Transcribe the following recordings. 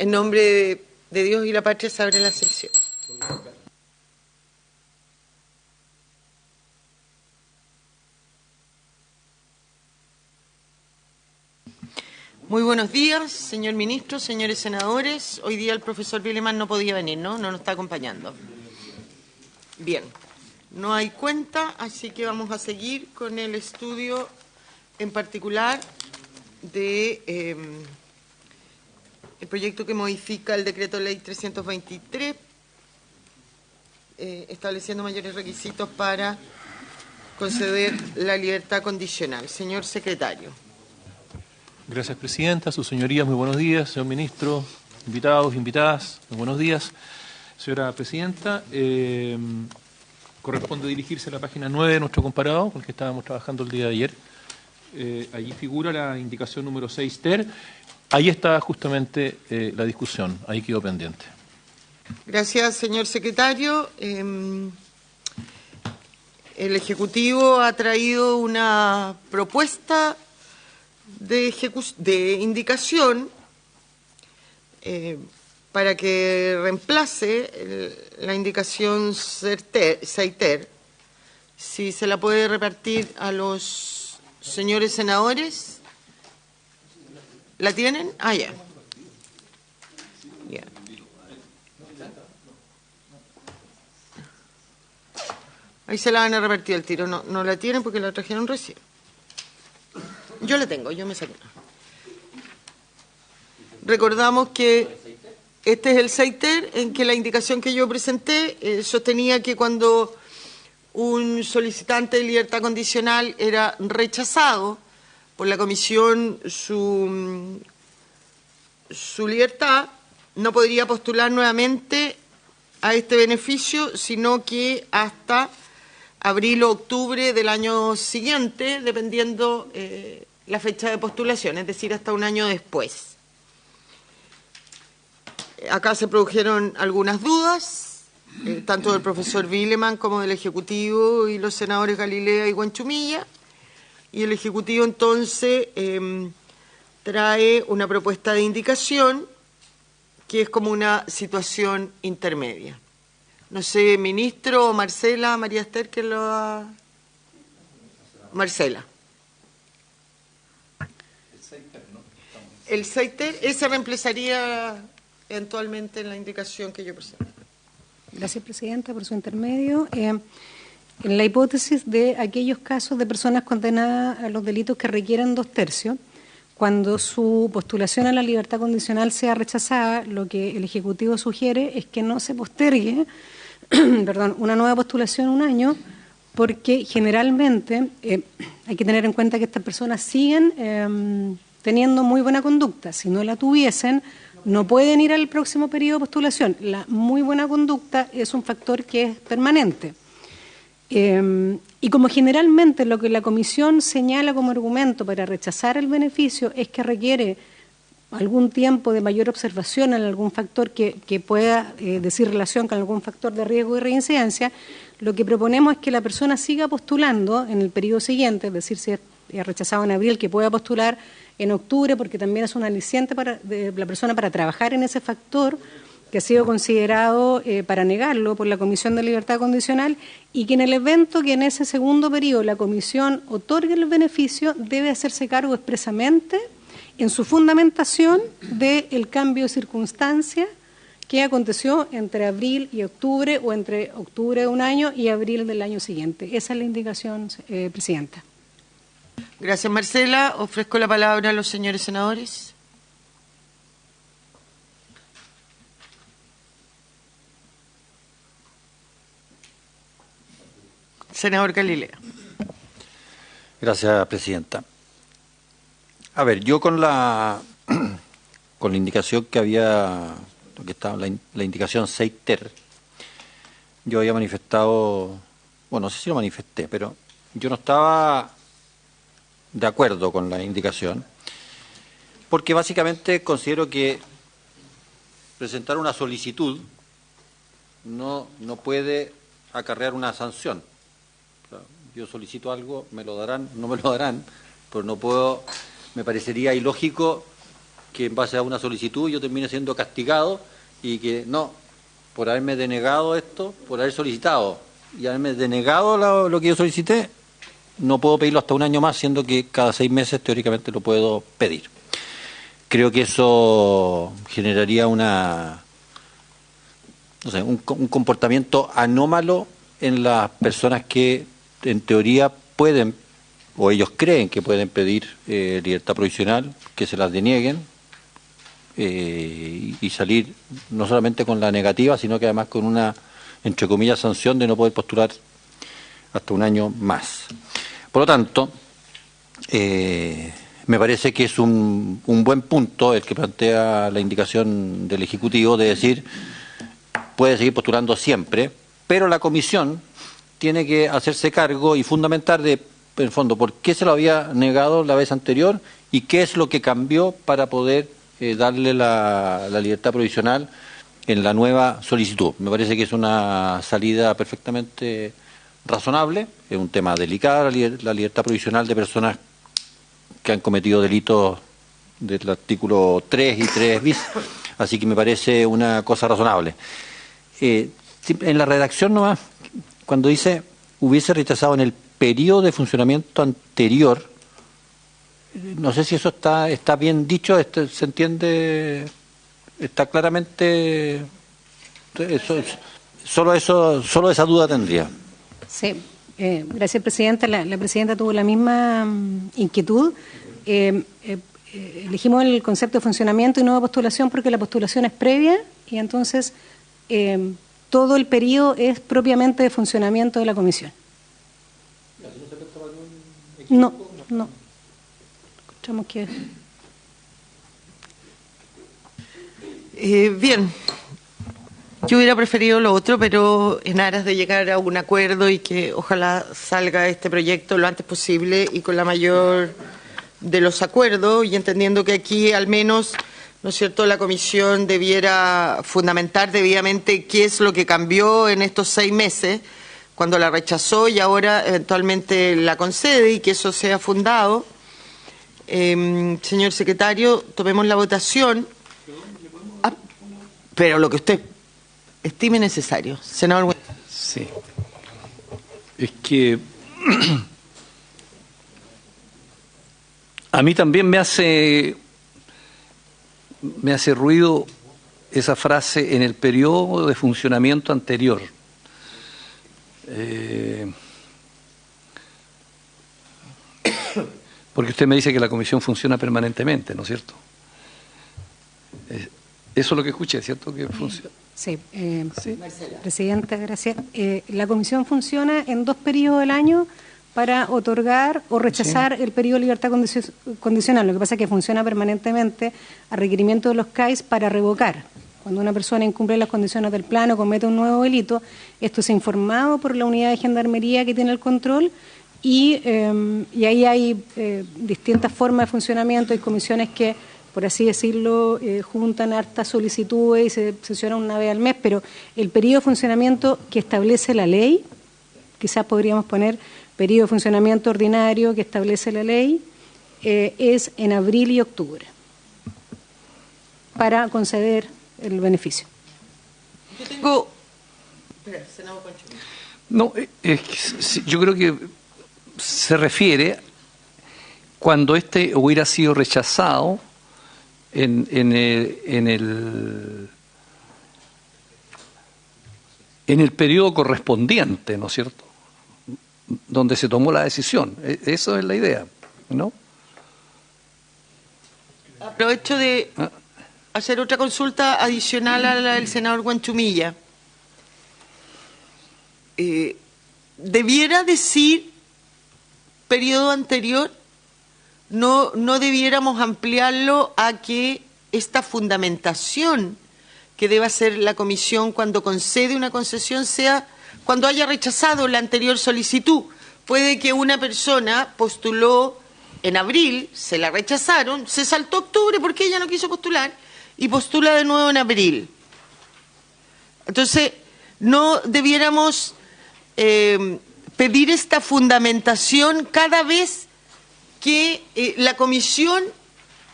En nombre de Dios y la patria se abre la sesión. Muy buenos días, señor ministro, señores senadores. Hoy día el profesor Vileman no podía venir, ¿no? No nos está acompañando. Bien, no hay cuenta, así que vamos a seguir con el estudio en particular de el proyecto que modifica el decreto ley 323, estableciendo mayores requisitos para conceder la libertad condicional. Señor secretario. Gracias, presidenta. Sus señorías, muy buenos días. Señor ministro, invitados, invitadas, muy buenos días. Señora presidenta, corresponde dirigirse a la página 9 de nuestro comparado, con el que estábamos trabajando el día de ayer. Allí figura la indicación número 6 ter. Ahí está justamente la discusión. Ahí quedó pendiente. Gracias, señor secretario. El Ejecutivo ha traído una propuesta de indicación para que reemplace la indicación SEITER. Si se la puede repartir a los señores senadores. ¿La tienen? Ah, ya. Ya. Ahí se la van a repartir al tiro. No la tienen porque la trajeron recién. Yo la tengo, yo me saqué. Recordamos que este es el SEITER, en que la indicación que yo presenté sostenía que cuando un solicitante de libertad condicional era rechazado por la comisión su libertad, no podría postular nuevamente a este beneficio, sino que hasta abril o octubre del año siguiente, dependiendo la fecha de postulación, es decir, hasta un año después. Acá se produjeron algunas dudas, tanto del profesor Vileman como del Ejecutivo y los senadores Galilea y Guanchumilla, y el Ejecutivo entonces trae una propuesta de indicación que es como una situación intermedia. No sé, ministro o Marcela, María Esther, que lo ha... Marcela. El SEITER, ese reemplazaría eventualmente en la indicación que yo presento. Gracias, presidenta, por su intermedio. En la hipótesis de aquellos casos de personas condenadas a los delitos que requieran 2/3, cuando su postulación a la libertad condicional sea rechazada, lo que el Ejecutivo sugiere es que no se postergue una nueva postulación un año, porque generalmente hay que tener en cuenta que estas personas siguen teniendo muy buena conducta. Si no la tuviesen, no pueden ir al próximo periodo de postulación. La muy buena conducta es un factor que es permanente. Y como generalmente lo que la Comisión señala como argumento para rechazar el beneficio es que requiere algún tiempo de mayor observación en algún factor que pueda decir relación con algún factor de riesgo y reincidencia, lo que proponemos es que la persona siga postulando en el periodo siguiente, es decir, si es rechazado en abril, que pueda postular en octubre, porque también es un aliciente de la persona para trabajar en ese factor que ha sido considerado para negarlo por la Comisión de Libertad Condicional, y que en el evento que en ese segundo periodo la Comisión otorgue el beneficio, debe hacerse cargo expresamente en su fundamentación del cambio de circunstancia que aconteció entre abril y octubre, o entre octubre de un año y abril del año siguiente. Esa es la indicación, presidenta. Gracias, Marcela. Ofrezco la palabra a los señores senadores. Senador Galilea. Gracias, presidenta. A ver, yo con la indicación que estaba la indicación SEITER, yo había manifestado, bueno, no sé si lo manifesté, pero yo no estaba de acuerdo con la indicación, porque básicamente considero que presentar una solicitud no puede acarrear una sanción. O sea, yo solicito algo, me lo darán, no me lo darán, pero no puedo, me parecería ilógico que en base a una solicitud yo termine siendo castigado y que no, por haberme denegado esto, por haber solicitado y haberme denegado lo que yo solicité, no puedo pedirlo hasta un año más, siendo que cada 6 meses teóricamente lo puedo pedir. Creo que eso generaría un comportamiento anómalo en las personas que en teoría pueden, o ellos creen que pueden pedir libertad provisional, que se las denieguen y salir no solamente con la negativa, sino que además con una, entre comillas, sanción de no poder postular hasta un año más. Por lo tanto, me parece que es un buen punto el que plantea la indicación del Ejecutivo de decir, puede seguir postulando siempre, pero la comisión tiene que hacerse cargo y fundamentar en el fondo, por qué se lo había negado la vez anterior y qué es lo que cambió para poder darle la libertad provisional en la nueva solicitud. Me parece que es una salida perfectamente razonable, es un tema delicado la libertad provisional de personas que han cometido delitos del artículo 3 y 3 bis, así que me parece una cosa razonable. En la redacción nomás, cuando dice hubiese rechazado en el periodo de funcionamiento anterior, no sé si eso está bien dicho, se entiende, está claramente, solo esa duda tendría. Sí, gracias, Presidenta. La Presidenta tuvo la misma inquietud. Elegimos el concepto de funcionamiento y nueva postulación porque la postulación es previa y entonces todo el periodo es propiamente de funcionamiento de la comisión. No. Escuchamos que... Bien. Yo hubiera preferido lo otro, pero en aras de llegar a un acuerdo y que ojalá salga este proyecto lo antes posible y con la mayor de los acuerdos, y entendiendo que aquí al menos, ¿no es cierto?, la comisión debiera fundamentar debidamente qué es lo que cambió en estos 6 meses, cuando la rechazó y ahora eventualmente la concede, y que eso sea fundado. Señor secretario, tomemos la votación. Pero lo que usted estime necesario. Senador. Sí. Es que a mí también me hace ruido esa frase en el periodo de funcionamiento anterior. Porque usted me dice que la comisión funciona permanentemente, ¿no es cierto? Eso es lo que escuché, ¿cierto? Que funciona. Sí, Presidenta, gracias. La comisión funciona en 2 periodos del año para otorgar o rechazar el periodo de libertad condicional. Lo que pasa es que funciona permanentemente a requerimiento de los CAIS para revocar. Cuando una persona incumple las condiciones del plan o comete un nuevo delito, esto es informado por la unidad de gendarmería que tiene el control y ahí hay distintas formas de funcionamiento. Hay comisiones que, por así decirlo, juntan hartas solicitudes y se sesionan una vez al mes, pero el periodo de funcionamiento que establece la ley, quizás podríamos poner periodo de funcionamiento ordinario que establece la ley, es en abril y octubre para conceder el beneficio. Yo tengo... Espera, senador Concho. No, yo creo que se refiere cuando este hubiera sido rechazado en el periodo correspondiente, ¿no es cierto?, donde se tomó la decisión. Eso es la idea, ¿no? Aprovecho de hacer otra consulta adicional a la del senador Guanchumilla. ¿Debiera decir periodo anterior? ¿No debiéramos ampliarlo a que esta fundamentación que debe hacer la comisión cuando concede una concesión sea cuando haya rechazado la anterior solicitud? Puede que una persona postuló en abril, se la rechazaron, se saltó octubre porque ella no quiso postular y postula de nuevo en abril. Entonces, ¿no debiéramos pedir esta fundamentación cada vez que la comisión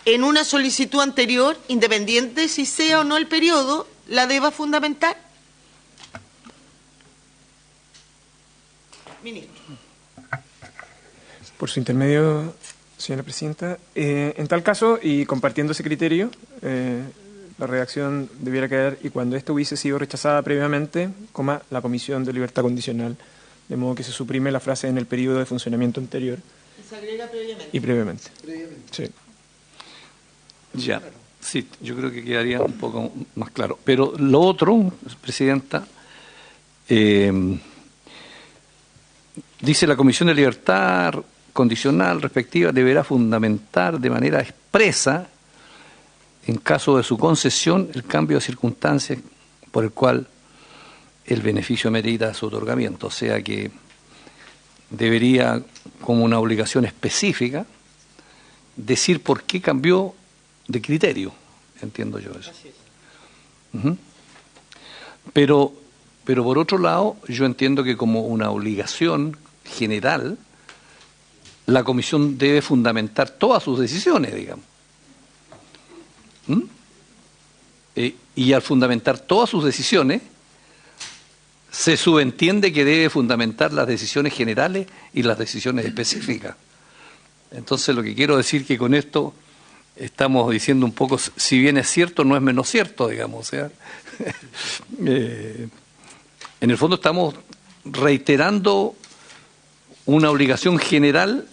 en una solicitud anterior, independiente si sea o no el periodo, la deba fundamentar? Ministro. Por su intermedio, señora presidenta, en tal caso, y compartiendo ese criterio, la redacción debiera quedar: y cuando esto hubiese sido rechazada previamente, la Comisión de Libertad Condicional, de modo que se suprime la frase "en el periodo de funcionamiento anterior". Y se agrega previamente. Y previamente. Sí. Ya, sí, yo creo que quedaría un poco más claro. Pero lo otro, presidenta, dice: la Comisión de Libertad Condicional respectiva deberá fundamentar de manera expresa, en caso de su concesión, el cambio de circunstancias por el cual el beneficio merita su otorgamiento. O sea que debería, como una obligación específica, decir por qué cambió de criterio. Entiendo yo eso. Pero por otro lado, yo entiendo que como una obligación general, la Comisión debe fundamentar todas sus decisiones, digamos. Y al fundamentar todas sus decisiones, se subentiende que debe fundamentar las decisiones generales y las decisiones específicas. Entonces, lo que quiero decir que con esto estamos diciendo un poco, si bien es cierto, no es menos cierto, digamos. O sea, en el fondo estamos reiterando una obligación general,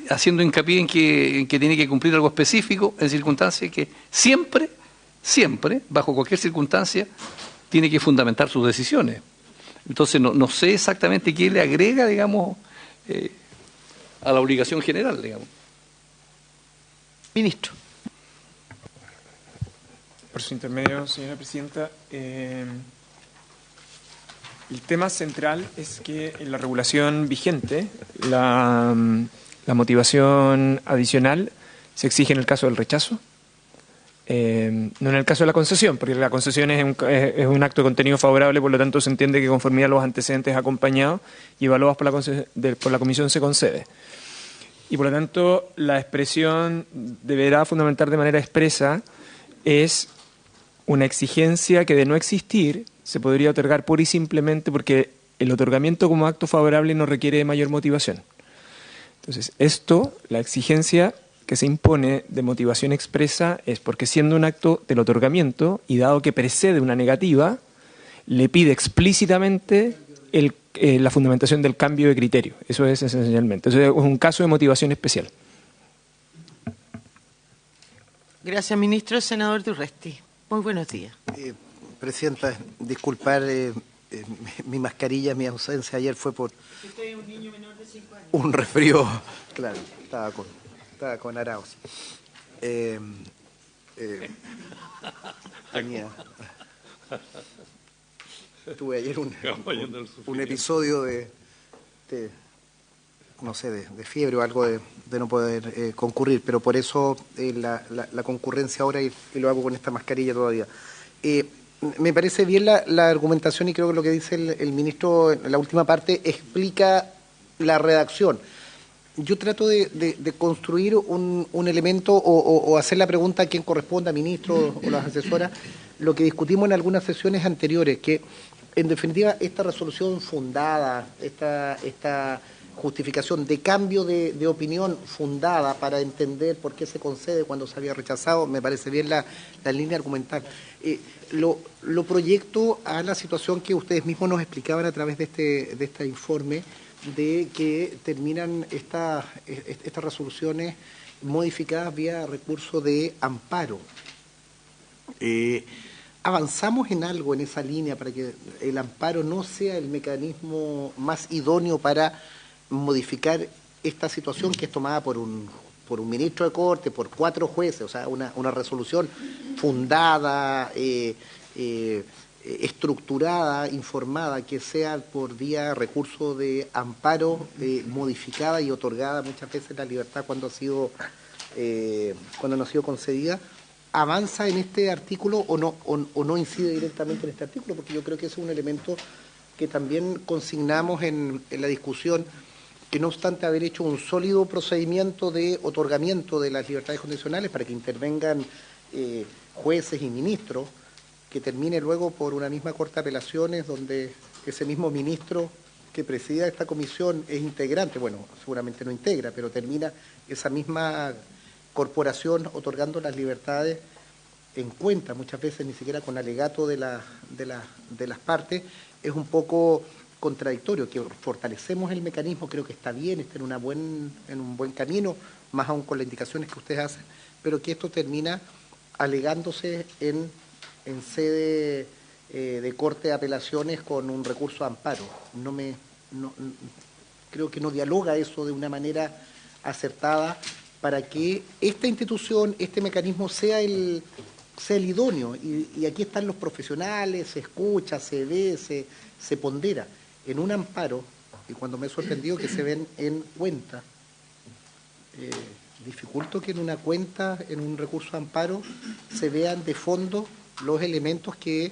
haciendo hincapié en que tiene que cumplir algo específico en circunstancias que siempre, bajo cualquier circunstancia, tiene que fundamentar sus decisiones. Entonces, no sé exactamente qué le agrega, digamos, a la obligación general, digamos. Ministro. Por su intermedio, señora presidenta, el tema central es que en la regulación vigente la motivación adicional se exige en el caso del rechazo, no en el caso de la concesión, porque la concesión es un acto de contenido favorable, por lo tanto se entiende que conformidad a los antecedentes acompañados y evaluados por la Comisión se concede. Y por lo tanto la expresión deberá fundamentar de manera expresa es una exigencia que, de no existir, se podría otorgar pura y simplemente porque el otorgamiento como acto favorable no requiere de mayor motivación. Entonces, la exigencia que se impone de motivación expresa es porque, siendo un acto del otorgamiento y dado que precede una negativa, le pide explícitamente la fundamentación del cambio de criterio. Eso es esencialmente. Eso es un caso de motivación especial. Gracias, ministro. Senador Durresti. Muy buenos días. Presidenta, disculpar mi mascarilla, mi ausencia ayer fue por Usted es un niño menor de 5 años. un resfrío. Claro, estaba con araos. Tuve ayer un episodio de no sé, de fiebre o algo de no poder concurrir, pero por eso la concurrencia ahora y lo hago con esta mascarilla todavía. Me parece bien la argumentación y creo que lo que dice el ministro en la última parte explica la redacción. Yo trato de construir un elemento o hacer la pregunta a quien corresponda, ministro o las asesoras, lo que discutimos en algunas sesiones anteriores, que en definitiva esta resolución fundada, esta justificación de cambio de opinión fundada para entender por qué se concede cuando se había rechazado, me parece bien la línea argumental. Lo proyecto a la situación que ustedes mismos nos explicaban a través de este informe, de que terminan estas resoluciones modificadas vía recurso de amparo. ¿Avanzamos en algo en esa línea para que el amparo no sea el mecanismo más idóneo para modificar esta situación que es tomada por un ministro de Corte, por 4 jueces, o sea, una resolución fundada, estructurada, informada, que sea por vía recurso de amparo, modificada y otorgada muchas veces la libertad cuando no ha sido concedida? ¿Avanza en este artículo o no incide directamente en este artículo? Porque yo creo que ese es un elemento que también consignamos en la discusión, que no obstante haber hecho un sólido procedimiento de otorgamiento de las libertades condicionales para que intervengan jueces y ministros, que termine luego por una misma Corte de Apelaciones donde ese mismo ministro que presida esta comisión es integrante, bueno, seguramente no integra, pero termina esa misma corporación otorgando las libertades en cuenta, muchas veces ni siquiera con alegato de las partes, es un poco contradictorio. Que fortalecemos el mecanismo, creo que está bien, está en un buen camino, más aún con las indicaciones que ustedes hacen, pero que esto termina alegándose en sede de Corte de Apelaciones con un recurso de amparo. Creo que no dialoga eso de una manera acertada para que esta institución, este mecanismo sea el idóneo. Y aquí están los profesionales, se escucha, se ve, se pondera. En un amparo, y cuando me he sorprendido que se ven en cuenta, dificulto que en una cuenta, en un recurso de amparo, se vean de fondo los elementos que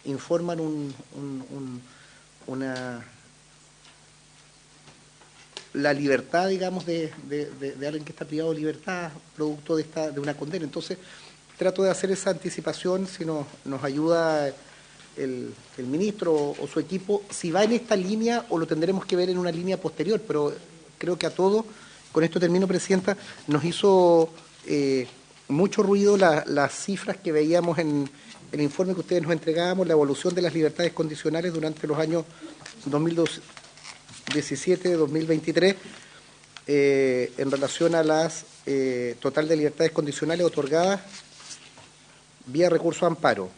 informan la libertad, digamos, de alguien que está privado de libertad, producto de una condena. Entonces, trato de hacer esa anticipación, si nos ayuda el ministro o su equipo, si va en esta línea o lo tendremos que ver en una línea posterior, pero creo que a todos, con esto termino, Presidenta, nos hizo mucho ruido las cifras que veíamos en el informe que ustedes nos entregábamos, la evolución de las libertades condicionales durante los años 2017-2023 en relación a las total de libertades condicionales otorgadas vía recurso de amparo.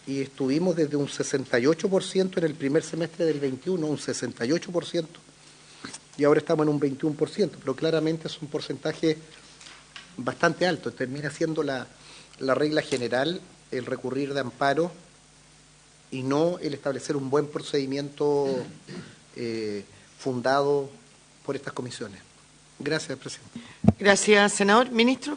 Y estuvimos desde un 68% en el primer semestre del 21, un 68%, y ahora estamos en un 21%, pero claramente es un porcentaje bastante alto. Termina siendo la regla general el recurrir de amparo y no el establecer un buen procedimiento fundado por estas comisiones. Gracias, Presidente. Gracias, senador. Ministro.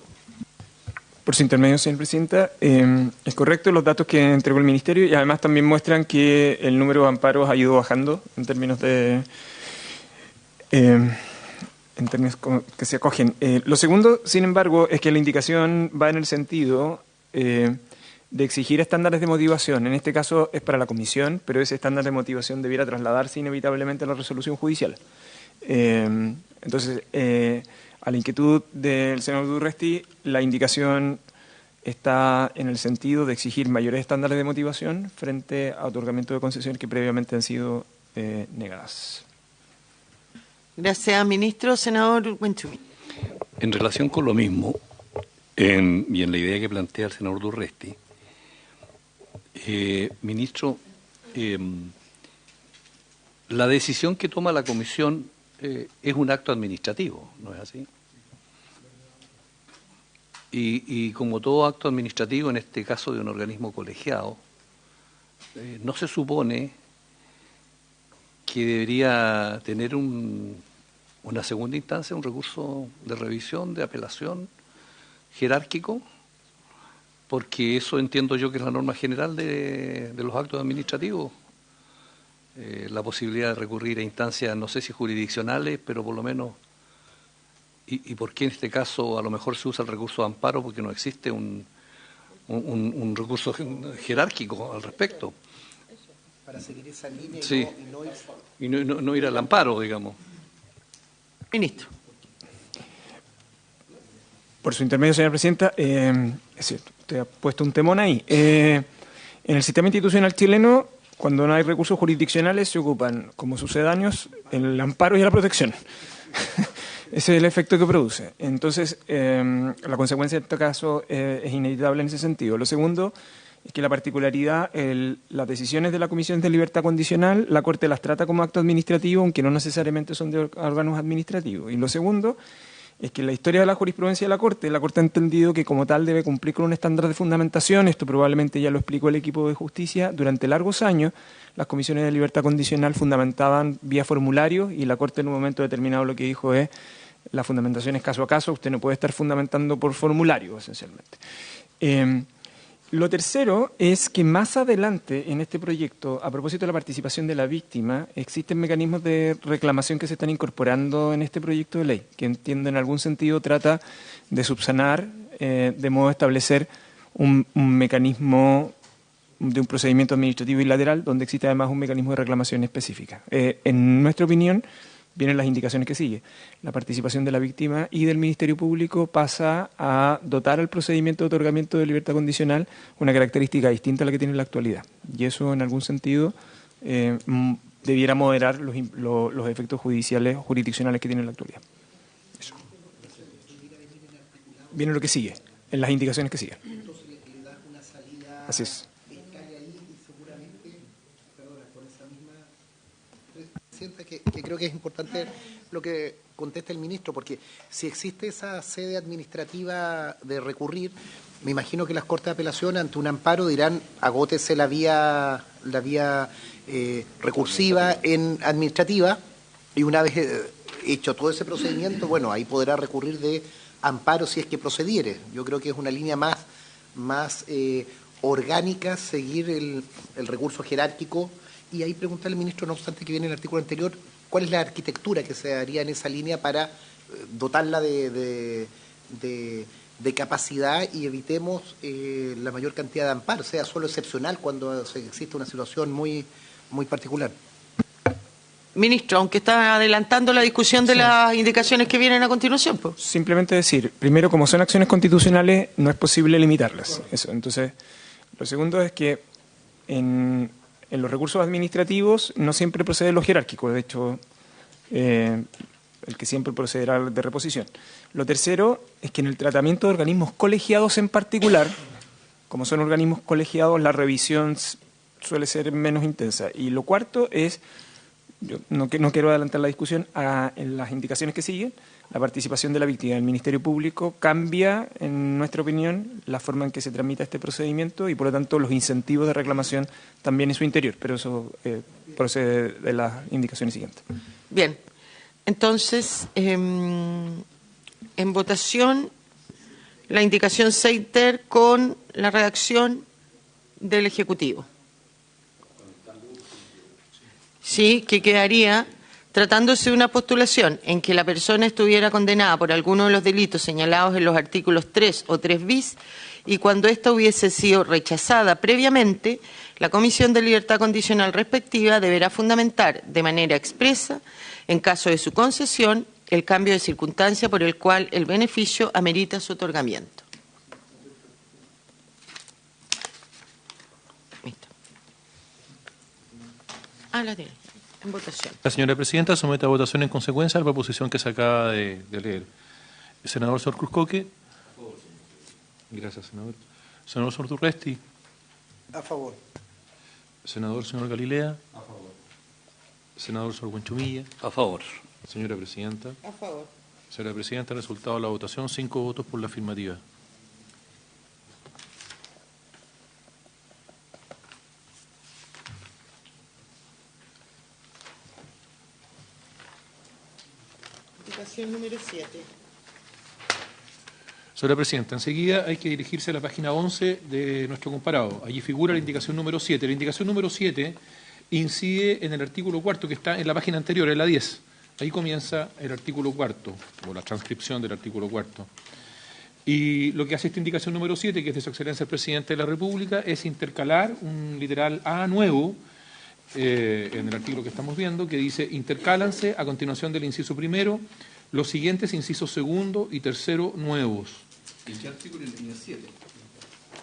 Por su intermedio, señora Presidenta, es correcto los datos que entregó el Ministerio y además también muestran que el número de amparos ha ido bajando en términos que se acogen. Lo segundo, sin embargo, es que la indicación va en el sentido de exigir estándares de motivación. En este caso es para la comisión, pero ese estándar de motivación debiera trasladarse inevitablemente a la resolución judicial. Entonces, a la inquietud del senador Durresti, la indicación está en el sentido de exigir mayores estándares de motivación frente a otorgamiento de concesiones que previamente han sido negadas. Gracias, ministro. Senador Wenchumi. En relación con lo mismo, y en la idea que plantea el senador Durresti, ministro, la decisión que toma la comisión es un acto administrativo, ¿no es así? Y como todo acto administrativo, en este caso de un organismo colegiado, no se supone que debería tener una segunda instancia, un recurso de revisión, de apelación jerárquico, porque eso entiendo yo que es la norma general de los actos administrativos. La posibilidad de recurrir a instancias, no sé si jurisdiccionales, pero por lo menos, y por qué en este caso a lo mejor se usa el recurso de amparo, porque no existe un recurso jerárquico al respecto. Para seguir esa línea sí. Y no ir al amparo, digamos. Ministro. Por su intermedio, señora Presidenta, es cierto, usted ha puesto un temón ahí. En el sistema institucional chileno, cuando no hay recursos jurisdiccionales, se ocupan como sucedáneos el amparo y la protección. Ese es el efecto que produce. Entonces, la consecuencia en este caso es inevitable en ese sentido. Lo segundo es que la particularidad, las decisiones de la Comisión de Libertad Condicional, la Corte las trata como acto administrativo, aunque no necesariamente son de órganos administrativos. Y lo segundo es que en la historia de la jurisprudencia de la Corte ha entendido que como tal debe cumplir con un estándar de fundamentación. Esto probablemente ya lo explicó el equipo de justicia. Durante largos años, las comisiones de libertad condicional fundamentaban vía formulario y la Corte en un momento determinado lo que dijo es la fundamentación es caso a caso, usted no puede estar fundamentando por formulario, esencialmente. Lo tercero es que más adelante en este proyecto, a propósito de la participación de la víctima, existen mecanismos de reclamación que se están incorporando en este proyecto de ley, que entiendo en algún sentido trata de subsanar, de modo de establecer un mecanismo de un procedimiento administrativo bilateral donde existe además un mecanismo de reclamación específica. En nuestra opinión, vienen las indicaciones que sigue. La participación de la víctima y del Ministerio Público pasa a dotar al procedimiento de otorgamiento de libertad condicional una característica distinta a la que tiene en la actualidad. Y eso, en algún sentido, debiera moderar los efectos judiciales o jurisdiccionales que tiene en la actualidad. Eso. Viene lo que sigue, en las indicaciones que siguen. Así es. Que creo que es importante lo que contesta el ministro, porque si existe esa sede administrativa de recurrir, me imagino que las Cortes de Apelación ante un amparo dirán agótese la vía recursiva en administrativa, y una vez hecho todo ese procedimiento, bueno, ahí podrá recurrir de amparo si es que procediere. Yo creo que es una línea más orgánica seguir el recurso jerárquico. Y ahí preguntarle al ministro, no obstante que viene el artículo anterior, ¿cuál es la arquitectura que se haría en esa línea para dotarla de capacidad y evitemos la mayor cantidad de amparos, sea solo excepcional cuando existe una situación muy particular? Ministro, aunque está adelantando la discusión de las indicaciones que vienen a continuación, pues. Simplemente decir, primero, como son acciones constitucionales, no es posible limitarlas. Eso. Entonces, lo segundo es que en los recursos administrativos no siempre procede lo jerárquico, de hecho, el que siempre procederá de reposición. Lo tercero es que en el tratamiento de organismos colegiados en particular, como son organismos colegiados, la revisión suele ser menos intensa. Y lo cuarto es, yo no quiero adelantar la discusión, en las indicaciones que siguen, la participación de la víctima del Ministerio Público cambia, en nuestra opinión, la forma en que se tramita este procedimiento y, por lo tanto, los incentivos de reclamación también en su interior, pero eso procede de las indicaciones siguientes. Bien, entonces, en votación, la indicación 6 ter con la redacción del Ejecutivo. Sí, que quedaría, tratándose de una postulación en que la persona estuviera condenada por alguno de los delitos señalados en los artículos 3 o 3 bis y cuando ésta hubiese sido rechazada previamente, la Comisión de Libertad Condicional respectiva deberá fundamentar de manera expresa, en caso de su concesión, el cambio de circunstancia por el cual el beneficio amerita su otorgamiento. Listo. La tiene. En votación. La señora presidenta somete a votación en consecuencia la proposición que se acaba de leer. El senador señor Cruzcoque. Gracias, senador. Senador señor Durresti. A favor. Senador señor Galilea. A favor. Senador señor Buenchumilla. A favor. Señora presidenta. A favor. Señora presidenta, resultado de la votación, 5 votos por la afirmativa. Indicación número 7. Señora presidenta, enseguida hay que dirigirse a la página 11 de nuestro comparado. Allí figura la indicación número 7. La indicación número 7 incide en el artículo 4 que está en la página anterior, en la 10. Ahí comienza el artículo 4, o la transcripción del artículo 4. Y lo que hace esta indicación número 7, que es de su excelencia el presidente de la República, es intercalar un literal A nuevo en el artículo que estamos viendo, que dice: intercálanse a continuación del inciso primero los siguientes incisos segundo y tercero nuevos. ¿En qué artículo? En el 7.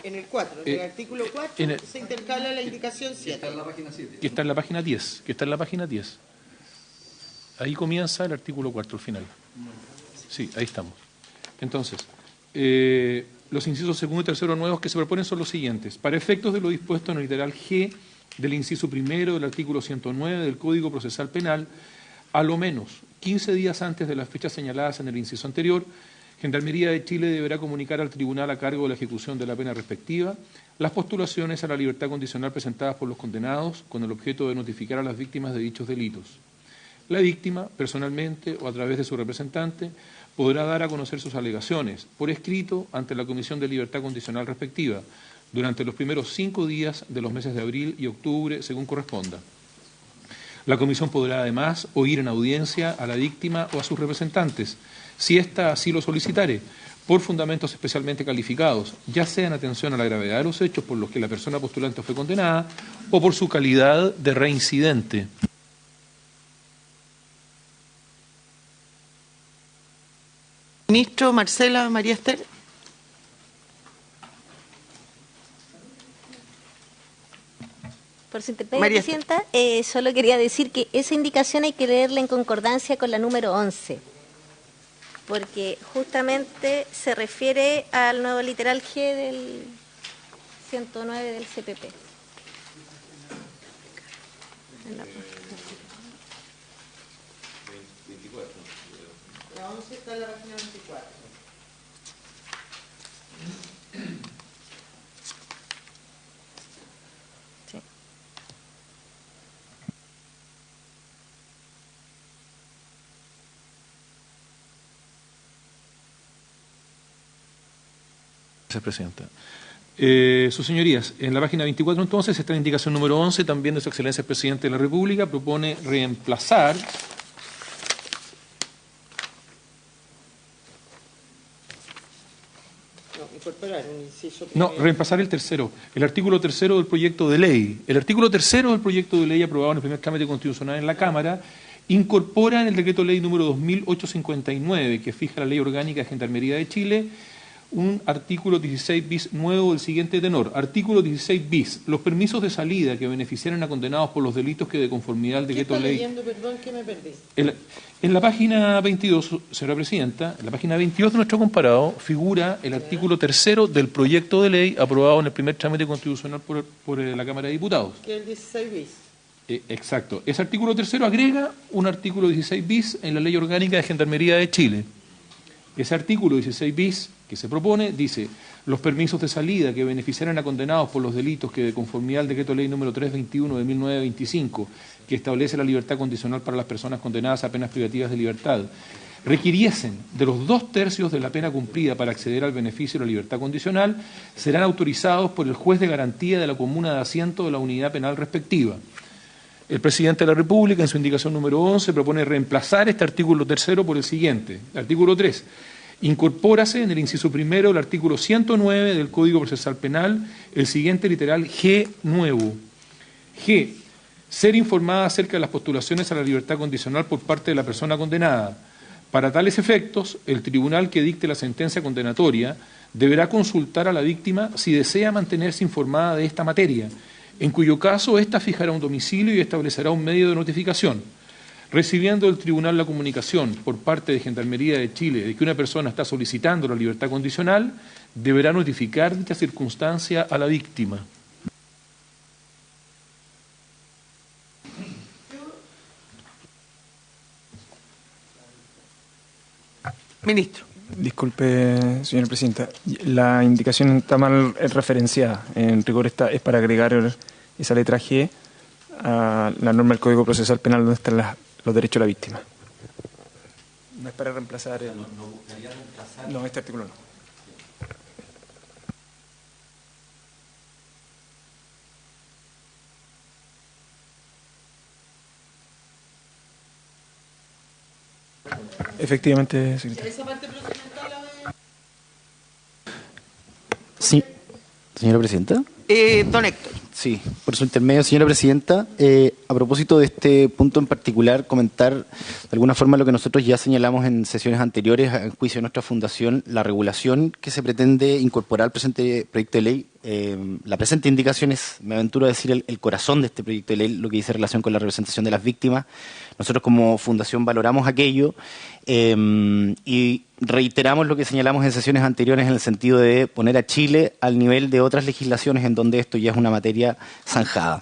En el 4, en el artículo 4 se intercala la indicación 7. Está en la página 7. Que está en la página 10. Que está en la página 10. Ahí comienza el artículo 4, al final. Sí, ahí estamos. Entonces, los incisos segundo y tercero nuevos que se proponen son los siguientes. Para efectos de lo dispuesto en el literal G del inciso primero del artículo 109 del Código Procesal Penal, a lo menos 15 días antes de las fechas señaladas en el inciso anterior, Gendarmería de Chile deberá comunicar al tribunal a cargo de la ejecución de la pena respectiva las postulaciones a la libertad condicional presentadas por los condenados con el objeto de notificar a las víctimas de dichos delitos. La víctima, personalmente o a través de su representante, podrá dar a conocer sus alegaciones por escrito ante la Comisión de Libertad Condicional respectiva, durante los primeros 5 días de los meses de abril y octubre, según corresponda. La comisión podrá además oír en audiencia a la víctima o a sus representantes, si ésta así lo solicitare, por fundamentos especialmente calificados, ya sea en atención a la gravedad de los hechos por los que la persona postulante fue condenada o por su calidad de reincidente. Ministro Marcela María Esther. Por su intermedio, María Presidenta, solo quería decir que esa indicación hay que leerla en concordancia con la número 11, porque justamente se refiere al nuevo literal G del 109 del CPP. La 11 está en la página 24. Sí. Gracias, Presidenta. Sus señorías, en la página 24 entonces está la indicación número 11, también de Su Excelencia el Presidente de la República, propone reemplazar reemplazar el tercero, el artículo tercero del proyecto de ley. El artículo tercero del proyecto de ley aprobado en el primer trámite constitucional en la Cámara incorpora en el decreto ley número 2859, que fija la Ley Orgánica de Gendarmería de Chile, un artículo 16 bis nuevo del siguiente tenor. Artículo 16 bis. Los permisos de salida que beneficiaran a condenados por los delitos que de conformidad al decreto ley... leyendo? Perdón, que me perdí. En la página 22, señora Presidenta, en la página 22 de nuestro comparado figura el artículo tercero del proyecto de ley aprobado en el primer trámite constitucional por la Cámara de Diputados. Que es el 16 bis. Exacto. Ese artículo tercero agrega un artículo 16 bis en la Ley Orgánica de Gendarmería de Chile. Ese artículo 16 bis que se propone dice: los permisos de salida que beneficiaran a condenados por los delitos que de conformidad al decreto ley número 321 de 1925, que establece la libertad condicional para las personas condenadas a penas privativas de libertad, requiriesen de los 2/3 de la pena cumplida para acceder al beneficio de la libertad condicional, serán autorizados por el juez de garantía de la comuna de asiento de la unidad penal respectiva. El Presidente de la República, en su indicación número 11, propone reemplazar este artículo tercero por el siguiente. Artículo 3. Incorpórase en el inciso primero del artículo 109 del Código Procesal Penal el siguiente literal G nuevo. G. Ser informada acerca de las postulaciones a la libertad condicional por parte de la persona condenada. Para tales efectos, el tribunal que dicte la sentencia condenatoria deberá consultar a la víctima si desea mantenerse informada de esta materia, en cuyo caso ésta fijará un domicilio y establecerá un medio de notificación. Recibiendo el tribunal la comunicación por parte de Gendarmería de Chile de que una persona está solicitando la libertad condicional, deberá notificar dicha circunstancia a la víctima. Ministro. Disculpe, señora Presidenta, la indicación está mal referenciada. En rigor es para agregar esa letra G a la norma del Código Procesal Penal donde están los derechos de la víctima. No es para reemplazar el... No, este artículo no. Efectivamente, secretario. Sí, señora Presidenta. Don Héctor. Sí, por su intermedio, señora Presidenta. A propósito de este punto en particular, comentar de alguna forma lo que nosotros ya señalamos en sesiones anteriores, en juicio de nuestra fundación, la regulación que se pretende incorporar al presente proyecto de ley. La presente indicación es, me aventuro a decir, el corazón de este proyecto de ley, lo que dice relación con la representación de las víctimas. Nosotros como fundación valoramos aquello y reiteramos lo que señalamos en sesiones anteriores en el sentido de poner a Chile al nivel de otras legislaciones en donde esto ya es una materia zanjada.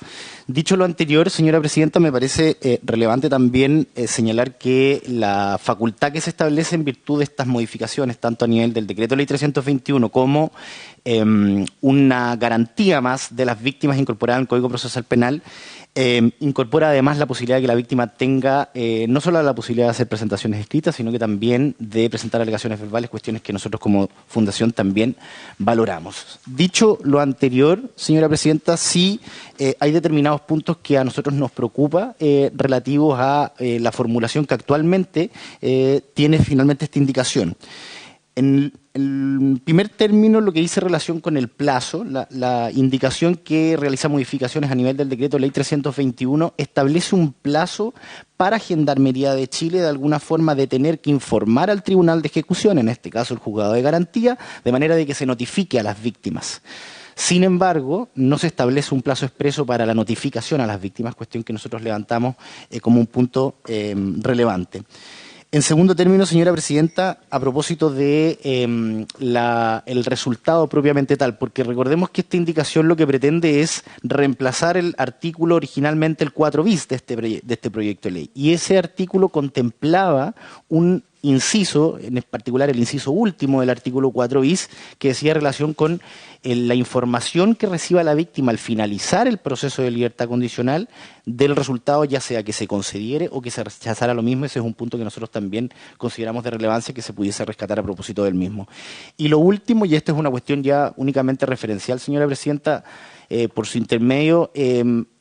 Dicho lo anterior, señora Presidenta, me parece relevante también señalar que la facultad que se establece en virtud de estas modificaciones, tanto a nivel del Decreto Ley 321 como una garantía más de las víctimas incorporadas al Código Procesal Penal, Incorpora además la posibilidad de que la víctima tenga no solo la posibilidad de hacer presentaciones escritas, sino que también de presentar alegaciones verbales, cuestiones que nosotros como Fundación también valoramos. Dicho lo anterior, señora Presidenta, sí hay determinados puntos que a nosotros nos preocupa relativos a la formulación que actualmente tiene finalmente esta indicación. En el primer término, lo que dice relación con el plazo, la indicación que realiza modificaciones a nivel del Decreto Ley 321 establece un plazo para Gendarmería de Chile de alguna forma de tener que informar al Tribunal de Ejecución, en este caso el Juzgado de Garantía, de manera de que se notifique a las víctimas. Sin embargo, no se establece un plazo expreso para la notificación a las víctimas, cuestión que nosotros levantamos como un punto relevante. En segundo término, señora Presidenta, a propósito de el resultado propiamente tal, porque recordemos que esta indicación lo que pretende es reemplazar el artículo originalmente el 4 bis de este proyecto de ley. Y ese artículo contemplaba un inciso, en particular el inciso último del artículo 4 bis, que decía relación con la información que reciba la víctima al finalizar el proceso de libertad condicional del resultado, ya sea que se concediere o que se rechazara lo mismo. Ese es un punto que nosotros también consideramos de relevancia que se pudiese rescatar a propósito del mismo. Y lo último, y esta es una cuestión ya únicamente referencial, señora Presidenta, por su intermedio,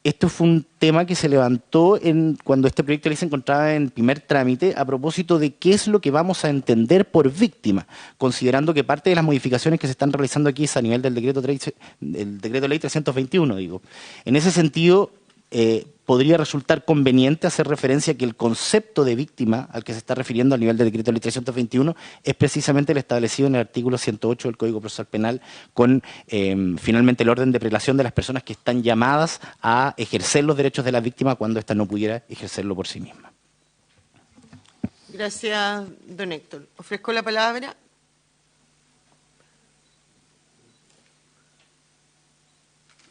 esto fue un tema que se levantó cuando este proyecto de ley se encontraba en primer trámite a propósito de qué es lo que vamos a entender por víctima, considerando que parte de las modificaciones que se están realizando aquí es a nivel del Decreto Ley 321, digo. En ese sentido, podría resultar conveniente hacer referencia a que el concepto de víctima al que se está refiriendo a nivel del Decreto Ley 321 es precisamente el establecido en el artículo 108 del Código Procesal Penal con finalmente el orden de prelación de las personas que están llamadas a ejercer los derechos de la víctima cuando ésta no pudiera ejercerlo por sí misma. Gracias, don Héctor. Ofrezco la palabra.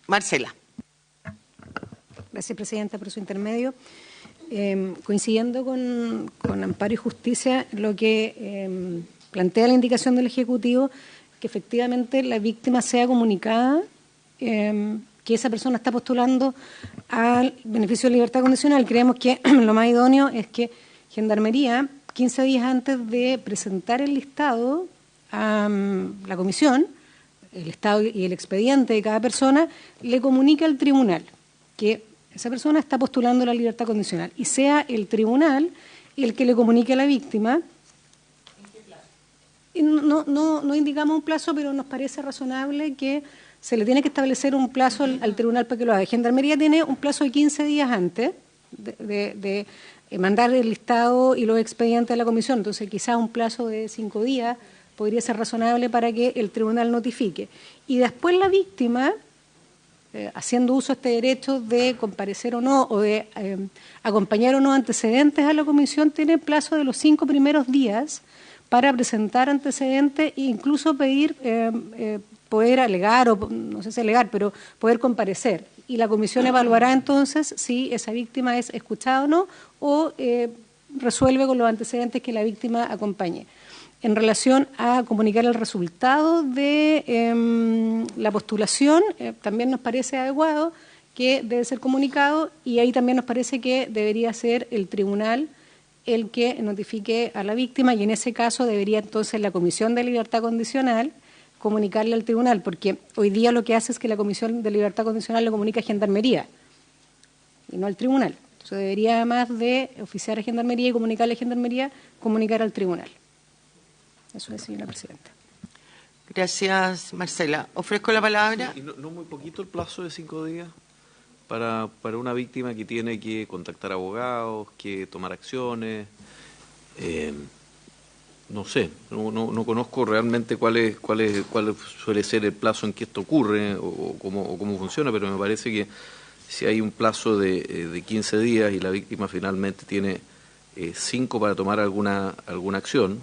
Marcela. Gracias, Presidenta, por su intermedio. Coincidiendo con Amparo y Justicia, lo que plantea la indicación del Ejecutivo, que efectivamente la víctima sea comunicada, que esa persona está postulando al beneficio de libertad condicional. Creemos que lo más idóneo es que Gendarmería, 15 días antes de presentar el listado a la comisión, el listado y el expediente de cada persona, le comunique al tribunal que esa persona está postulando la libertad condicional y sea el tribunal el que le comunique a la víctima. No indicamos un plazo, pero nos parece razonable que se le tiene que establecer un plazo al tribunal para que lo haga. Gendarmería tiene un plazo de 15 días antes de mandar el listado y los expedientes a la comisión, entonces quizás un plazo de 5 días podría ser razonable para que el tribunal notifique. Y después la víctima, haciendo uso de este derecho de comparecer o no, o de acompañar o no antecedentes a la comisión, tiene plazo de los 5 primeros días para presentar antecedentes e incluso pedir poder alegar, o no sé si alegar, pero poder comparecer. Y la comisión evaluará entonces si esa víctima es escuchada o no, o resuelve con los antecedentes que la víctima acompañe. En relación a comunicar el resultado de la postulación, también nos parece adecuado que debe ser comunicado, y ahí también nos parece que debería ser el tribunal el que notifique a la víctima, y en ese caso debería entonces la Comisión de Libertad Condicional comunicarle al tribunal, porque hoy día lo que hace es que la Comisión de Libertad Condicional le comunica a Gendarmería y no al tribunal. Entonces debería, además de oficiar a Gendarmería y comunicarle a Gendarmería, comunicar al tribunal. Eso es, señora Presidenta. Gracias, Marcela. Ofrezco la palabra. ¿Y no muy poquito el plazo de 5 días para una víctima que tiene que contactar abogados, que tomar acciones? No sé, no conozco realmente cuál suele ser el plazo en que esto ocurre o cómo funciona, pero me parece que si hay un plazo de 15 días y la víctima finalmente tiene 5 para tomar alguna acción,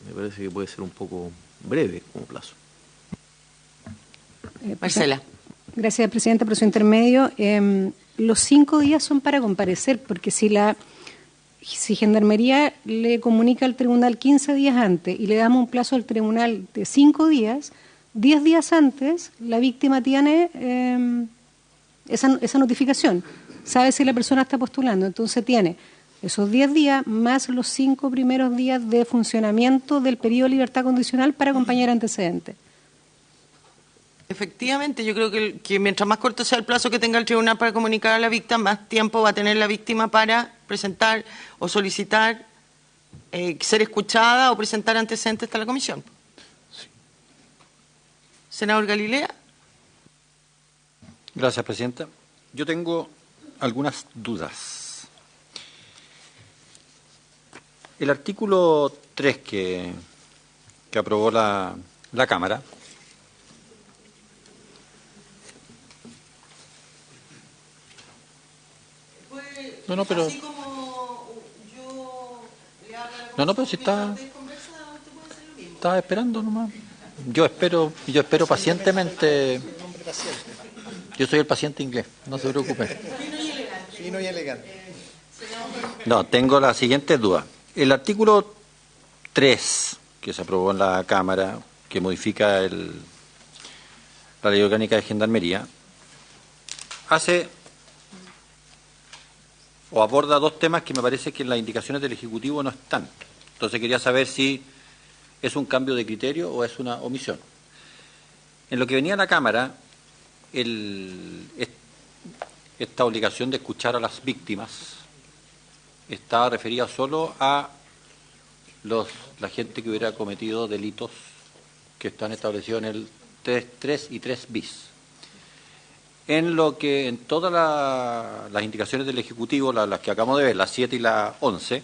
me parece que puede ser un poco breve como plazo. Marcela. Gracias, Presidenta, por su intermedio. Los 5 días son para comparecer, porque si Gendarmería le comunica al tribunal 15 días antes y le damos un plazo al tribunal de 5 días, 10 días antes la víctima tiene esa notificación, sabe si la persona está postulando, entonces tiene esos 10 días más los 5 primeros días de funcionamiento del periodo de libertad condicional para acompañar antecedentes. Efectivamente, yo creo que mientras más corto sea el plazo que tenga el tribunal para comunicar a la víctima, más tiempo va a tener la víctima para presentar o solicitar ser escuchada o presentar antecedentes ante la comisión. Sí. Senador Galilea. Gracias, Presidenta. Yo tengo algunas dudas. El artículo 3 que aprobó la Cámara no, pero así como yo le hablo a la no, pero si está usted estaba esperando nomás. Yo espero pacientemente. Yo soy el paciente inglés, no se preocupe. Fino y elegante. No, tengo la siguiente duda. El artículo 3 que se aprobó en la Cámara, que modifica la Ley Orgánica de Gendarmería, hace o aborda dos temas que me parece que en las indicaciones del Ejecutivo no están. Entonces quería saber si es un cambio de criterio o es una omisión. En lo que venía a la Cámara, esta obligación de escuchar a las víctimas estaba referida solo a la gente que hubiera cometido delitos que están establecidos en el 3 y 3 bis. En lo que en todas las indicaciones del Ejecutivo, las que acabamos de ver, las 7 y la 11,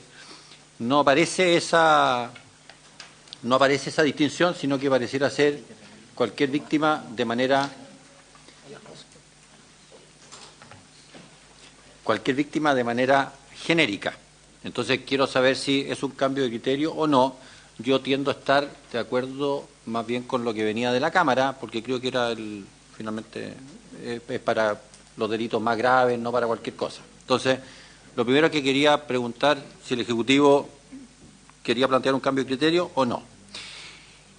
no aparece esa distinción, sino que pareciera ser cualquier víctima de manera genérica. Entonces quiero saber si es un cambio de criterio o no. Yo tiendo a estar de acuerdo más bien con lo que venía de la Cámara, porque creo que era finalmente es para los delitos más graves, no para cualquier cosa. Entonces, lo primero que quería preguntar si el Ejecutivo quería plantear un cambio de criterio o no.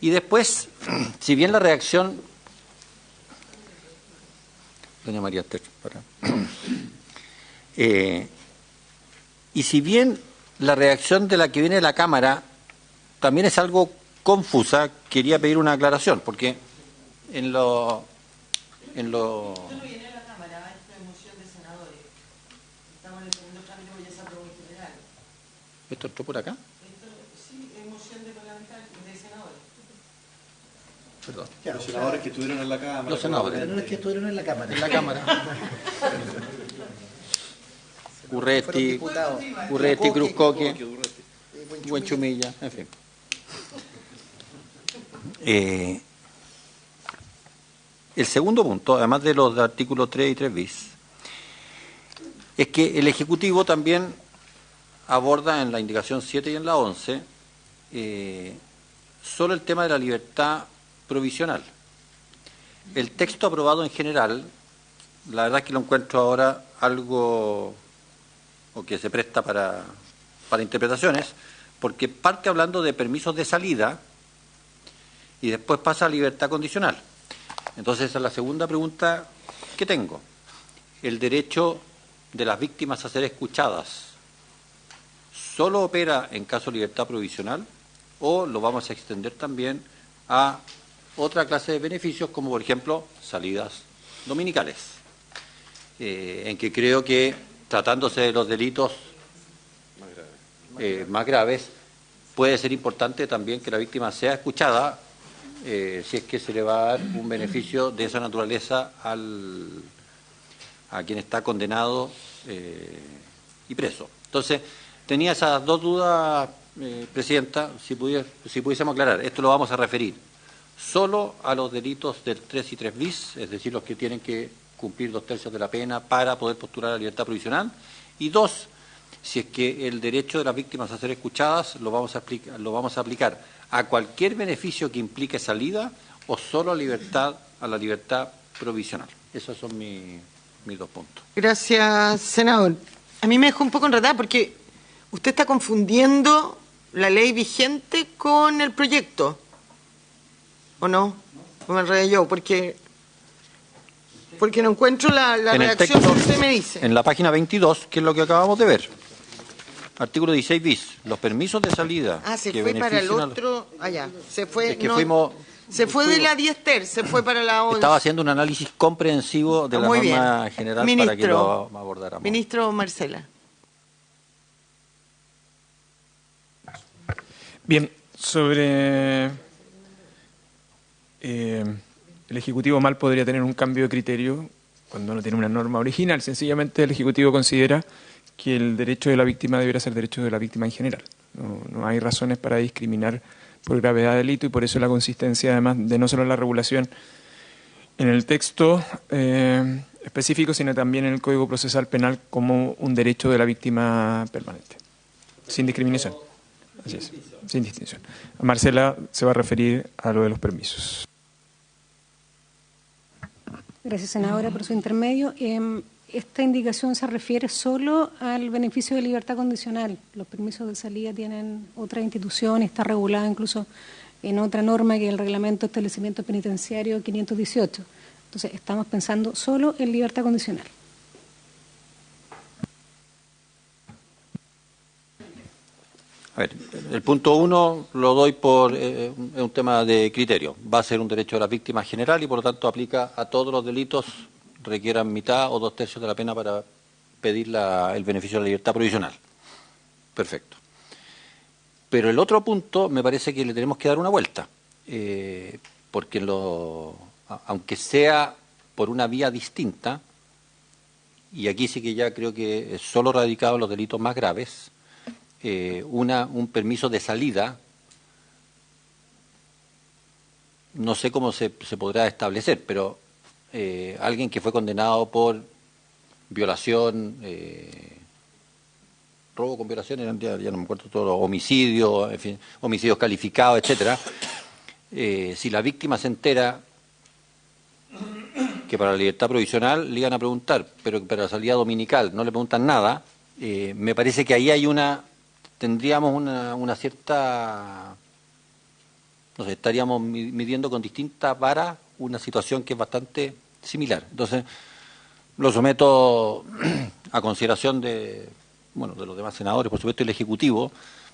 Y después, si bien la reacción... Doña María Esther, y si bien la reacción de la que viene de la Cámara también es algo confusa, quería pedir una aclaración, porque en lo... Esto no viene a la Cámara, esto es moción de senadores. Estamos en el segundo trámite porque ya se aprobó en general. ¿Esto entró por acá? Sí, es moción de senadores. Perdón. Los senadores que estuvieron en la Cámara. Los senadores. Los que estuvieron en la Cámara. En la Cámara. Urresti, Cruzcoque, Buenchumilla, en fin. El segundo punto, además de los artículos 3 y 3 bis, es que el Ejecutivo también aborda en la indicación 7 y en la 11 solo el tema de la libertad provisional. El texto aprobado en general, la verdad es que lo encuentro ahora algo o que se presta para interpretaciones, porque parte hablando de permisos de salida y después pasa a libertad condicional. Entonces, esa es la segunda pregunta que tengo. ¿El derecho de las víctimas a ser escuchadas solo opera en caso de libertad provisional o lo vamos a extender también a otra clase de beneficios, como por ejemplo salidas dominicales? En que creo que, tratándose de los delitos más graves, puede ser importante también que la víctima sea escuchada, si es que se le va a dar un beneficio de esa naturaleza a quien está condenado y preso. Entonces, tenía esas dos dudas, Presidenta, si pudiésemos aclarar. Esto lo vamos a referir solo a los delitos del 3 y 3 bis, es decir, los que tienen que cumplir 2/3 de la pena para poder postular a la libertad provisional, y dos, si es que el derecho de las víctimas a ser escuchadas lo vamos a aplicar a cualquier beneficio que implique salida o solo a la libertad provisional. Esos son mis dos puntos. Gracias, senador. A mí me dejó un poco enredada porque usted está confundiendo la ley vigente con el proyecto, ¿o no? ¿O me enredé yo? Porque... Porque no encuentro la En el redacción texto, que usted me dice. en la página 22, que es lo que acabamos de ver. Artículo 16 bis. Los permisos de salida Se que fue para el benefician al- otro. Allá. Se fue. Es que no, fuimos... se fue de la 10 ter, se fue para la 11. Estaba haciendo un análisis comprensivo de la Muy norma bien. general Ministro, para que lo abordáramos. Ministro Marcela. Bien, sobre el Ejecutivo mal podría tener un cambio de criterio cuando no tiene una norma original. Sencillamente el Ejecutivo considera que el derecho de la víctima debería ser derecho de la víctima en general. No hay razones para discriminar por gravedad de delito y por eso la consistencia, además de no solo la regulación en el texto específico, sino también en el Código Procesal Penal como un derecho de la víctima permanente, sin discriminación. Así es, sin distinción. Marcela se va a referir a lo de los permisos. Gracias, senadora, por su intermedio. Esta indicación se refiere solo al beneficio de libertad condicional. Los permisos de salida tienen otra institución, está regulada incluso en otra norma que es el Reglamento de Establecimiento Penitenciario 518. Entonces, estamos pensando solo en libertad condicional. A ver, el punto 1 lo doy por es un tema de criterio. Va a ser un derecho de la víctima general y por lo tanto aplica a todos los delitos, requieran mitad o 2/3 de la pena para pedir el beneficio de la libertad provisional. Perfecto. Pero el otro punto me parece que le tenemos que dar una vuelta, porque aunque sea por una vía distinta, y aquí sí que ya creo que es solo radicado en los delitos más graves, un permiso de salida, no sé cómo se podrá establecer, pero alguien que fue condenado por violación, robo con violación, ya no me acuerdo todo, homicidio, en fin, homicidios calificados, etcétera. Si la víctima se entera que para la libertad provisional le iban a preguntar, pero que para la salida dominical no le preguntan nada, me parece que ahí tendríamos una cierta, no sé, estaríamos midiendo con distintas varas una situación que es bastante similar. Entonces, lo someto a consideración de los demás senadores, por supuesto, y el Ejecutivo,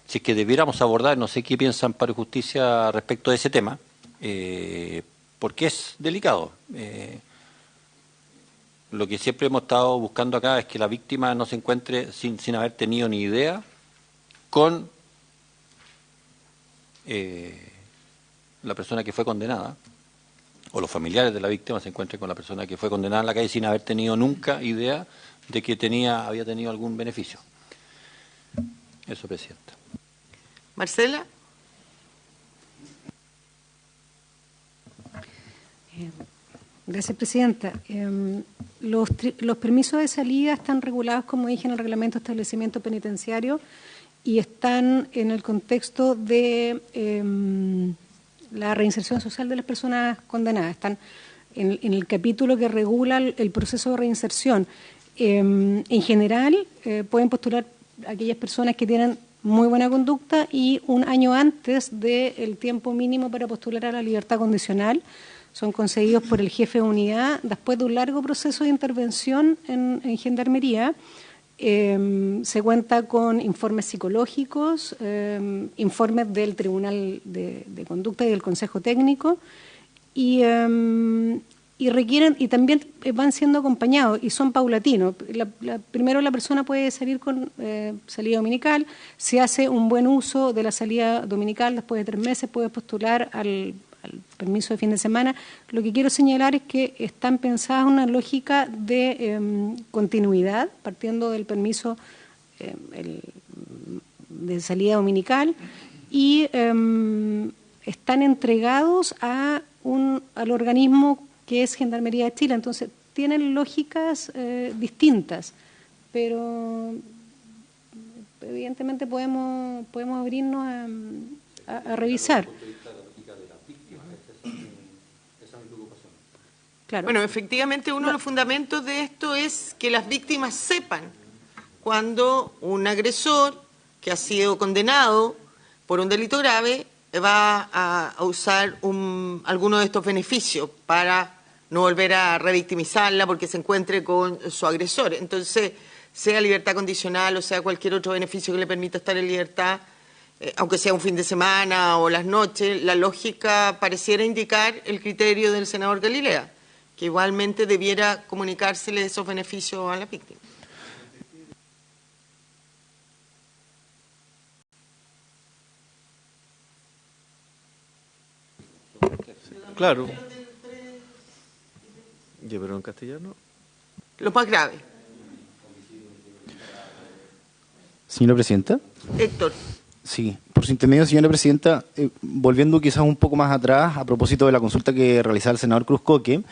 si es que debiéramos abordar, no sé qué piensan Paro y Justicia respecto de ese tema, porque es delicado. Lo que siempre hemos estado buscando acá es que la víctima no se encuentre sin haber tenido ni idea con la persona que fue condenada, o los familiares de la víctima se encuentren con la persona que fue condenada en la calle sin haber tenido nunca idea de que había tenido algún beneficio. Eso, Presidenta. Marcela. Gracias, Presidenta. Los permisos de salida están regulados, como dije, en el Reglamento de Establecimiento Penitenciario y están en el contexto de la reinserción social de las personas condenadas. Están en el capítulo que regula el proceso de reinserción. En general, pueden postular aquellas personas que tienen muy buena conducta y un año antes del tiempo mínimo para postular a la libertad condicional. Son concedidos por el jefe de unidad después de un largo proceso de intervención en Gendarmería. Se cuenta con informes psicológicos, informes del Tribunal de Conducta y del Consejo Técnico y requieren, y también van siendo acompañados y son paulatinos. Primero la persona puede salir con salida dominical, se hace un buen uso de la salida dominical, después de 3 meses puede postular al permiso de fin de semana. Lo que quiero señalar es que están pensadas una lógica de continuidad, partiendo del permiso de salida dominical, y están entregados al organismo que es Gendarmería de Chile. Entonces, tienen lógicas distintas, pero evidentemente podemos abrirnos a revisar. Claro. Bueno, efectivamente uno de los fundamentos de esto es que las víctimas sepan cuando un agresor que ha sido condenado por un delito grave va a usar alguno de estos beneficios para no volver a revictimizarla porque se encuentre con su agresor. Entonces, sea libertad condicional o sea cualquier otro beneficio que le permita estar en libertad, aunque sea un fin de semana o las noches, la lógica pareciera indicar el criterio del senador Galilea, que igualmente debiera comunicársele esos beneficios a la víctima. Claro. ¿Ya, pero en castellano? Lo más grave. Señora Presidenta. Héctor. Sí, por su intermedio, señora Presidenta, volviendo quizás un poco más atrás, a propósito de la consulta que realizaba el senador Cruz Coque,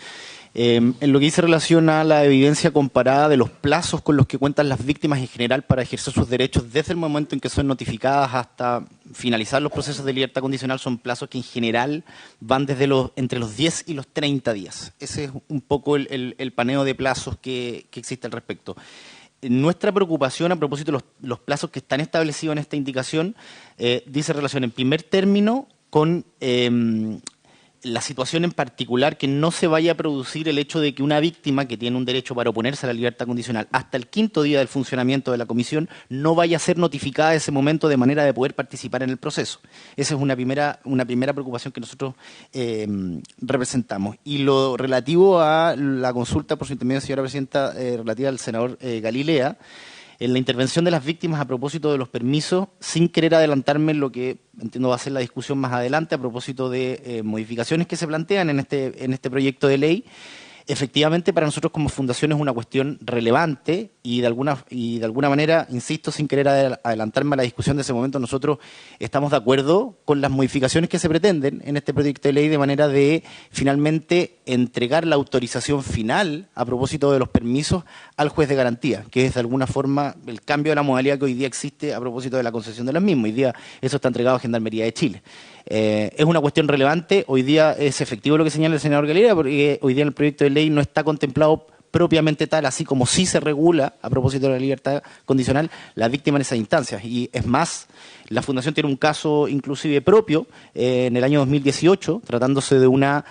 en lo que dice relación a la evidencia comparada de los plazos con los que cuentan las víctimas en general para ejercer sus derechos desde el momento en que son notificadas hasta finalizar los procesos de libertad condicional, son plazos que en general van desde entre los 10 y los 30 días. Ese es un poco el paneo de plazos que existe al respecto. Nuestra preocupación a propósito de los plazos que están establecidos en esta indicación dice relación en primer término con la situación en particular que no se vaya a producir el hecho de que una víctima que tiene un derecho para oponerse a la libertad condicional hasta el 5º día del funcionamiento de la comisión no vaya a ser notificada de ese momento de manera de poder participar en el proceso. Esa es una primera preocupación que nosotros representamos. Y lo relativo a la consulta, por su intermedio, señora Presidenta, relativa al senador Galilea, en la intervención de las víctimas a propósito de los permisos, sin querer adelantarme lo que entiendo va a ser la discusión más adelante a propósito de modificaciones que se plantean en este proyecto de ley, efectivamente para nosotros como fundación es una cuestión relevante y de alguna manera, insisto, sin querer adelantarme a la discusión de ese momento, nosotros estamos de acuerdo con las modificaciones que se pretenden en este proyecto de ley de manera de finalmente entregar la autorización final a propósito de los permisos al juez de garantía, que es de alguna forma el cambio de la modalidad que hoy día existe a propósito de la concesión de los mismos. Hoy día eso está entregado a Gendarmería de Chile. Es una cuestión relevante, hoy día es efectivo lo que señala el senador Galilea, porque hoy día en el proyecto de ley no está contemplado propiamente tal, así como sí se regula a propósito de la libertad condicional, la víctima en esas instancias. Y es más, la Fundación tiene un caso inclusive propio en el año 2018, tratándose de una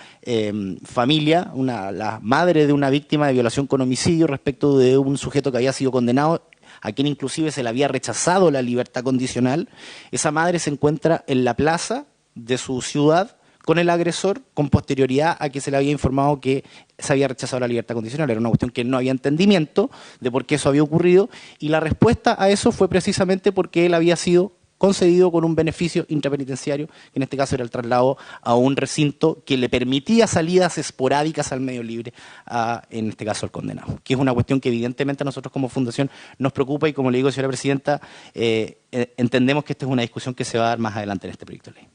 familia, la madre de una víctima de violación con homicidio respecto de un sujeto que había sido condenado, a quien inclusive se le había rechazado la libertad condicional. Esa madre se encuentra en la plaza de su ciudad con el agresor con posterioridad a que se le había informado que se había rechazado la libertad condicional. Era una cuestión que no había entendimiento de por qué eso había ocurrido y la respuesta a eso fue precisamente porque él había sido concedido con un beneficio intrapenitenciario, que en este caso era el traslado a un recinto que le permitía salidas esporádicas al medio libre, en este caso al condenado, que es una cuestión que evidentemente a nosotros como Fundación nos preocupa y como le digo, señora Presidenta, entendemos que esta es una discusión que se va a dar más adelante en este proyecto de ley.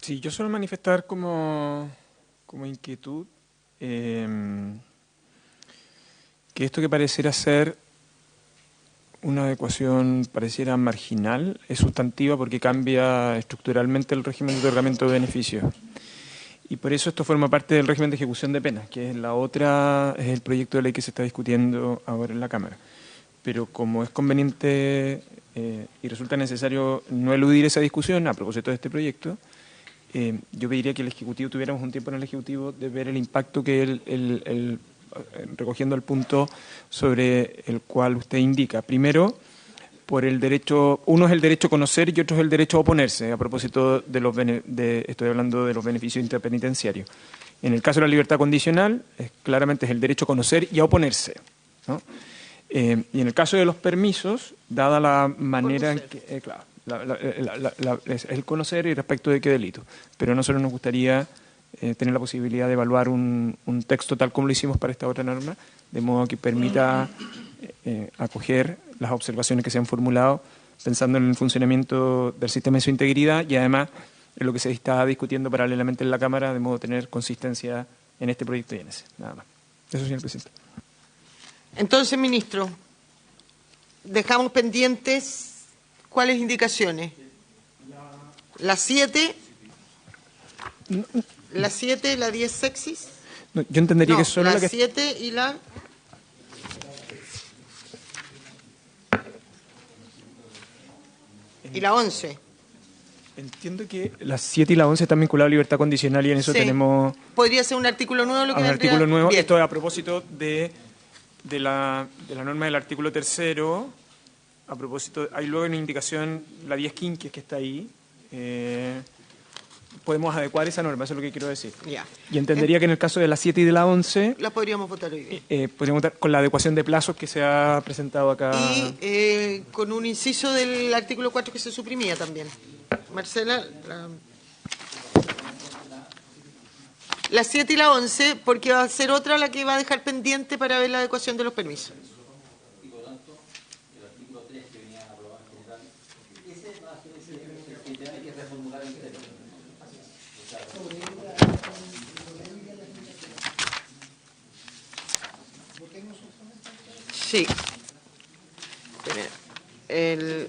Sí, yo suelo manifestar como inquietud que esto que pareciera ser una adecuación pareciera marginal es sustantiva porque cambia estructuralmente el régimen de otorgamiento de beneficios. Y por eso esto forma parte del régimen de ejecución de penas, que es es el proyecto de ley que se está discutiendo ahora en la Cámara. Pero como es conveniente y resulta necesario no eludir esa discusión a propósito de este proyecto, yo pediría que el Ejecutivo tuviéramos un tiempo en el Ejecutivo de ver el impacto que recogiendo el punto sobre el cual usted indica. Primero, por el derecho, uno es el derecho a conocer y otro es el derecho a oponerse, a propósito estoy hablando de los beneficios interpenitenciarios. En el caso de la libertad condicional, claramente es el derecho a conocer y a oponerse, ¿no? Y en el caso de los permisos, dada la manera en que, claro, es el conocer y respecto de qué delito. Pero a nosotros nos gustaría tener la posibilidad de evaluar un texto tal como lo hicimos para esta otra norma, de modo que permita acoger las observaciones que se han formulado pensando en el funcionamiento del sistema y su integridad y además en lo que se está discutiendo paralelamente en la Cámara, de modo de tener consistencia en este proyecto y en ese. Nada más. Eso, señor presidente. Entonces, ministro, dejamos pendientes ¿cuáles indicaciones? La 7, la 10 sexis. No, yo entendería que solo la 7 y la... Y la 11. Entiendo que las 7 y la 11 están vinculadas a libertad condicional y en eso Sí. tenemos ¿Podría ser un artículo nuevo lo que un vendría? artículo nuevo. Bien. Esto es a propósito de la norma del artículo 3º. A propósito, hay luego una indicación, la 10 quinques que está ahí. Podemos adecuar esa norma, eso es lo que quiero decir. Ya. Y entendería que en el caso de la 7 y de la 11, La podríamos votar hoy día. podríamos votar con la adecuación de plazos que se ha presentado acá. Y con un inciso del artículo 4 que se suprimía también. Marcela, la 7 y la 11, porque va a ser otra la que va a dejar pendiente para ver la adecuación de los permisos. Sí. Primero,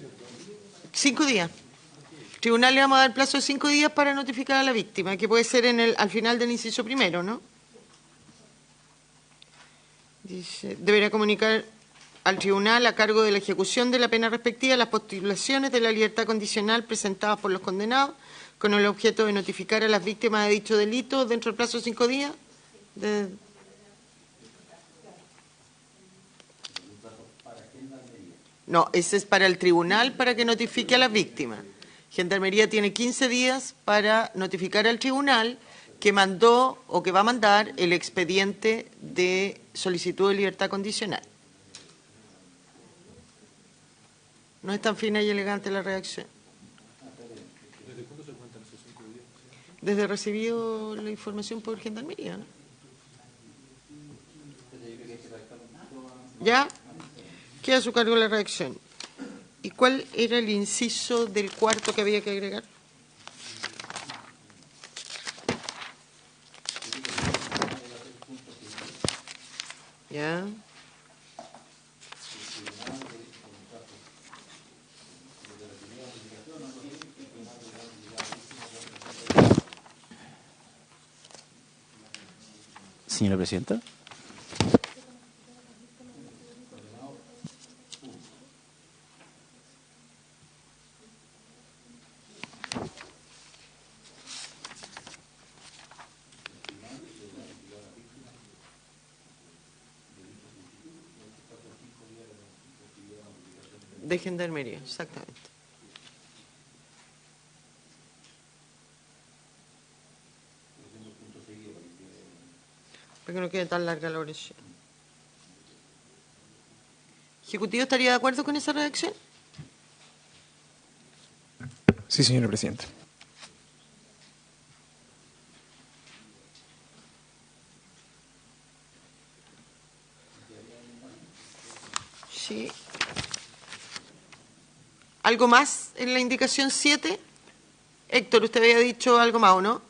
5 días. Tribunal le vamos a dar plazo de 5 días para notificar a la víctima, que puede ser al final del inciso primero, ¿no? Dice, deberá comunicar al tribunal a cargo de la ejecución de la pena respectiva las postulaciones de la libertad condicional presentadas por los condenados con el objeto de notificar a las víctimas de dicho delito dentro del plazo de 5 días. No, ese es para el tribunal para que notifique a las víctimas. Gendarmería tiene 15 días para notificar al tribunal que mandó o que va a mandar el expediente de solicitud de libertad condicional. No es tan fina y elegante la redacción. ¿Desde cuándo se cuentan esos 5 días? Desde recibido la información por Gendarmería, ¿no? ¿Ya? Queda a su cargo la redacción. ¿Y cuál era el inciso del cuarto que había que agregar? ¿Ya? Señora Presidenta. De Gendarmería, exactamente. Para que no quede tan larga la oración. ¿Ejecutivo estaría de acuerdo con esa redacción? Sí, señora Presidenta. Sí. ¿Algo más en la indicación 7? Héctor, usted había dicho algo más, ¿o no?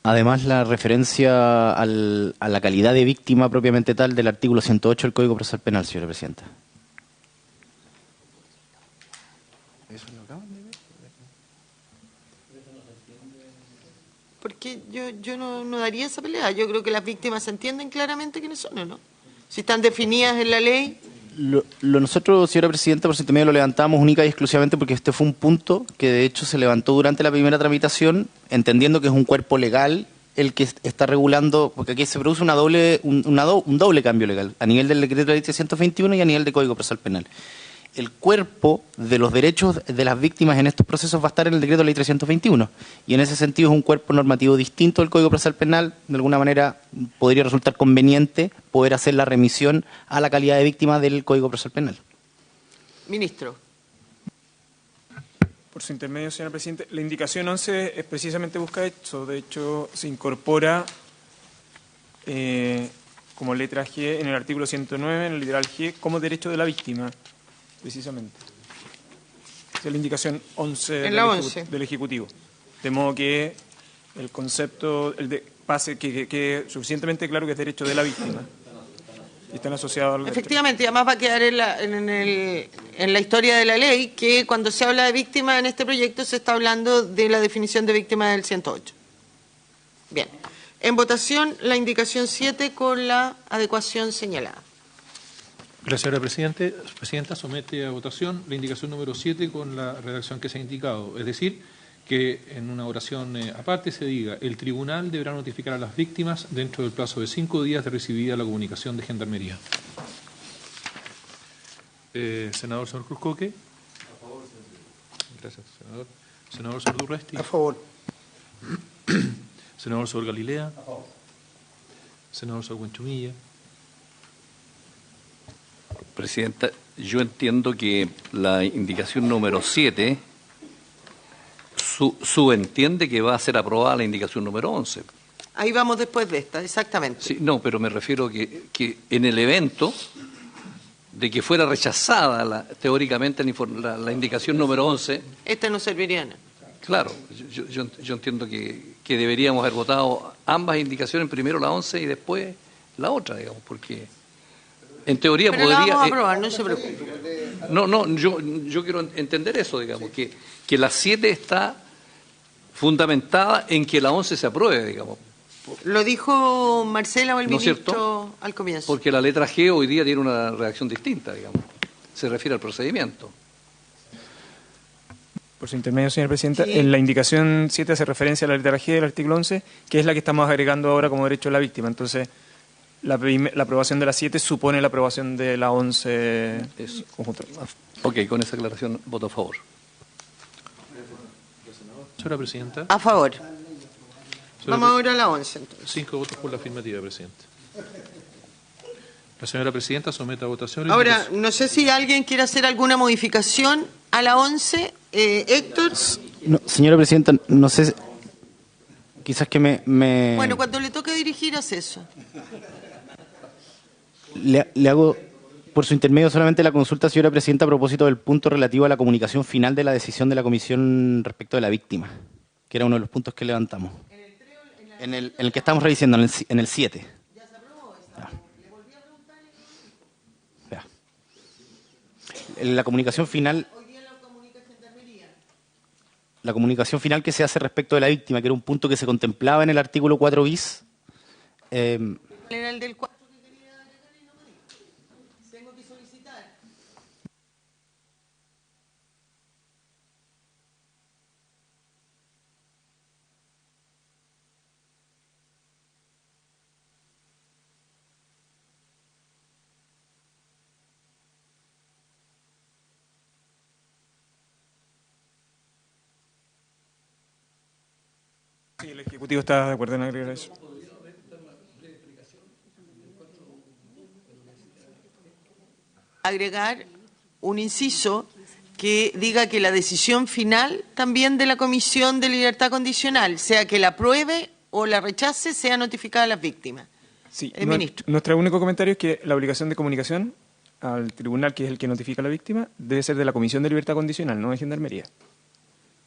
Además, la referencia a la calidad de víctima propiamente tal del artículo 108 del Código Procesal Penal, señora Presidenta. Porque yo no daría esa pelea. Yo creo que las víctimas se entienden claramente quiénes son, ¿o no? Si están definidas en la ley. Nosotros, señora Presidenta, por su intermedio lo levantamos única y exclusivamente porque este fue un punto que de hecho se levantó durante la primera tramitación, entendiendo que es un cuerpo legal el que está regulando, porque aquí se produce un doble cambio legal, a nivel del decreto de ley 321 y a nivel del Código Procesal Penal. El cuerpo de los derechos de las víctimas en estos procesos va a estar en el decreto de ley 321, y en ese sentido es un cuerpo normativo distinto del Código Procesal Penal. De alguna manera podría resultar conveniente poder hacer la remisión a la calidad de víctima del Código Procesal Penal. Ministro. Por su intermedio, señora Presidenta, la indicación 11 es precisamente busca eso. De hecho, se incorpora como letra G en el artículo 109, en el literal G, como derecho de la víctima, precisamente. Esa es la indicación 11 del Ejecutivo. De modo que el concepto pase que quede suficientemente claro que es derecho de la víctima. Y están asociados al... Efectivamente, y además va a quedar en la historia de la ley que cuando se habla de víctima en este proyecto se está hablando de la definición de víctima del 108. Bien. En votación, la indicación 7 con la adecuación señalada. Gracias, señora Presidenta. Somete a votación la indicación número 7 con la redacción que se ha indicado. Es decir, que en una oración aparte se diga: el tribunal deberá notificar a las víctimas dentro del plazo de 5 días de recibida la comunicación de Gendarmería. Senador señor Cruzcoque. A favor, señor. Gracias, senador. Senador señor Durresti. A favor. Senador señor Galilea. A favor. Senador señor Buenchumilla. Presidenta, yo entiendo que la indicación número 7 subentiende que va a ser aprobada la indicación número 11. Ahí vamos después de esta, exactamente. Sí, no, pero me refiero que en el evento de que fuera rechazada teóricamente la indicación número 11... Esta no serviría nada. Claro, yo entiendo que deberíamos haber votado ambas indicaciones, primero la 11 y después la otra, digamos, porque en teoría pero podría... la vamos a aprobar, no se preocupe. No, yo quiero entender eso, digamos, que la 7 está fundamentada en que la 11 se apruebe, digamos. Lo dijo Marcela o el ¿No es ministro cierto? al comienzo. Porque la letra G hoy día tiene una redacción distinta, digamos. Se refiere al procedimiento. Por su intermedio, señora Presidenta, Sí. en la indicación 7 hace referencia a la letra G del artículo 11, que es la que estamos agregando ahora como derecho de la víctima. Entonces, la aprobación de la 7 supone la aprobación de la 11 conjunta. Ok, con esa aclaración voto a favor. Señora Presidenta. A favor. Vamos ahora a la 11, entonces. 5 votos por la afirmativa, Presidenta. La señora Presidenta somete a votación. Ahora, no sé si alguien quiere hacer alguna modificación a la 11. Héctor. No, señora Presidenta, no sé, quizás que Bueno, cuando le toque dirigir, hace eso. le hago, por su intermedio, solamente la consulta, señora Presidenta, a propósito del punto relativo a la comunicación final de la decisión de la Comisión respecto de la víctima, que era uno de los puntos que levantamos. En el que estamos revisando, en el 7. ¿Ya se aprobó esa? ¿Le volví a preguntar? La comunicación final... Hoy día la comunica Gendarmería. La comunicación final que se hace respecto de la víctima, que era un punto que se contemplaba en el artículo 4 bis. Era el del 4 que quería agregar y no me dijo. Tengo que solicitar. Sí, el Ejecutivo está de acuerdo en agregar eso. Agregar un inciso que diga que la decisión final también de la Comisión de Libertad Condicional, sea que la apruebe o la rechace, sea notificada a las víctimas. Sí, Ministro. Nuestro único comentario es que la obligación de comunicación al tribunal, que es el que notifica a la víctima, debe ser de la Comisión de Libertad Condicional, no de Gendarmería.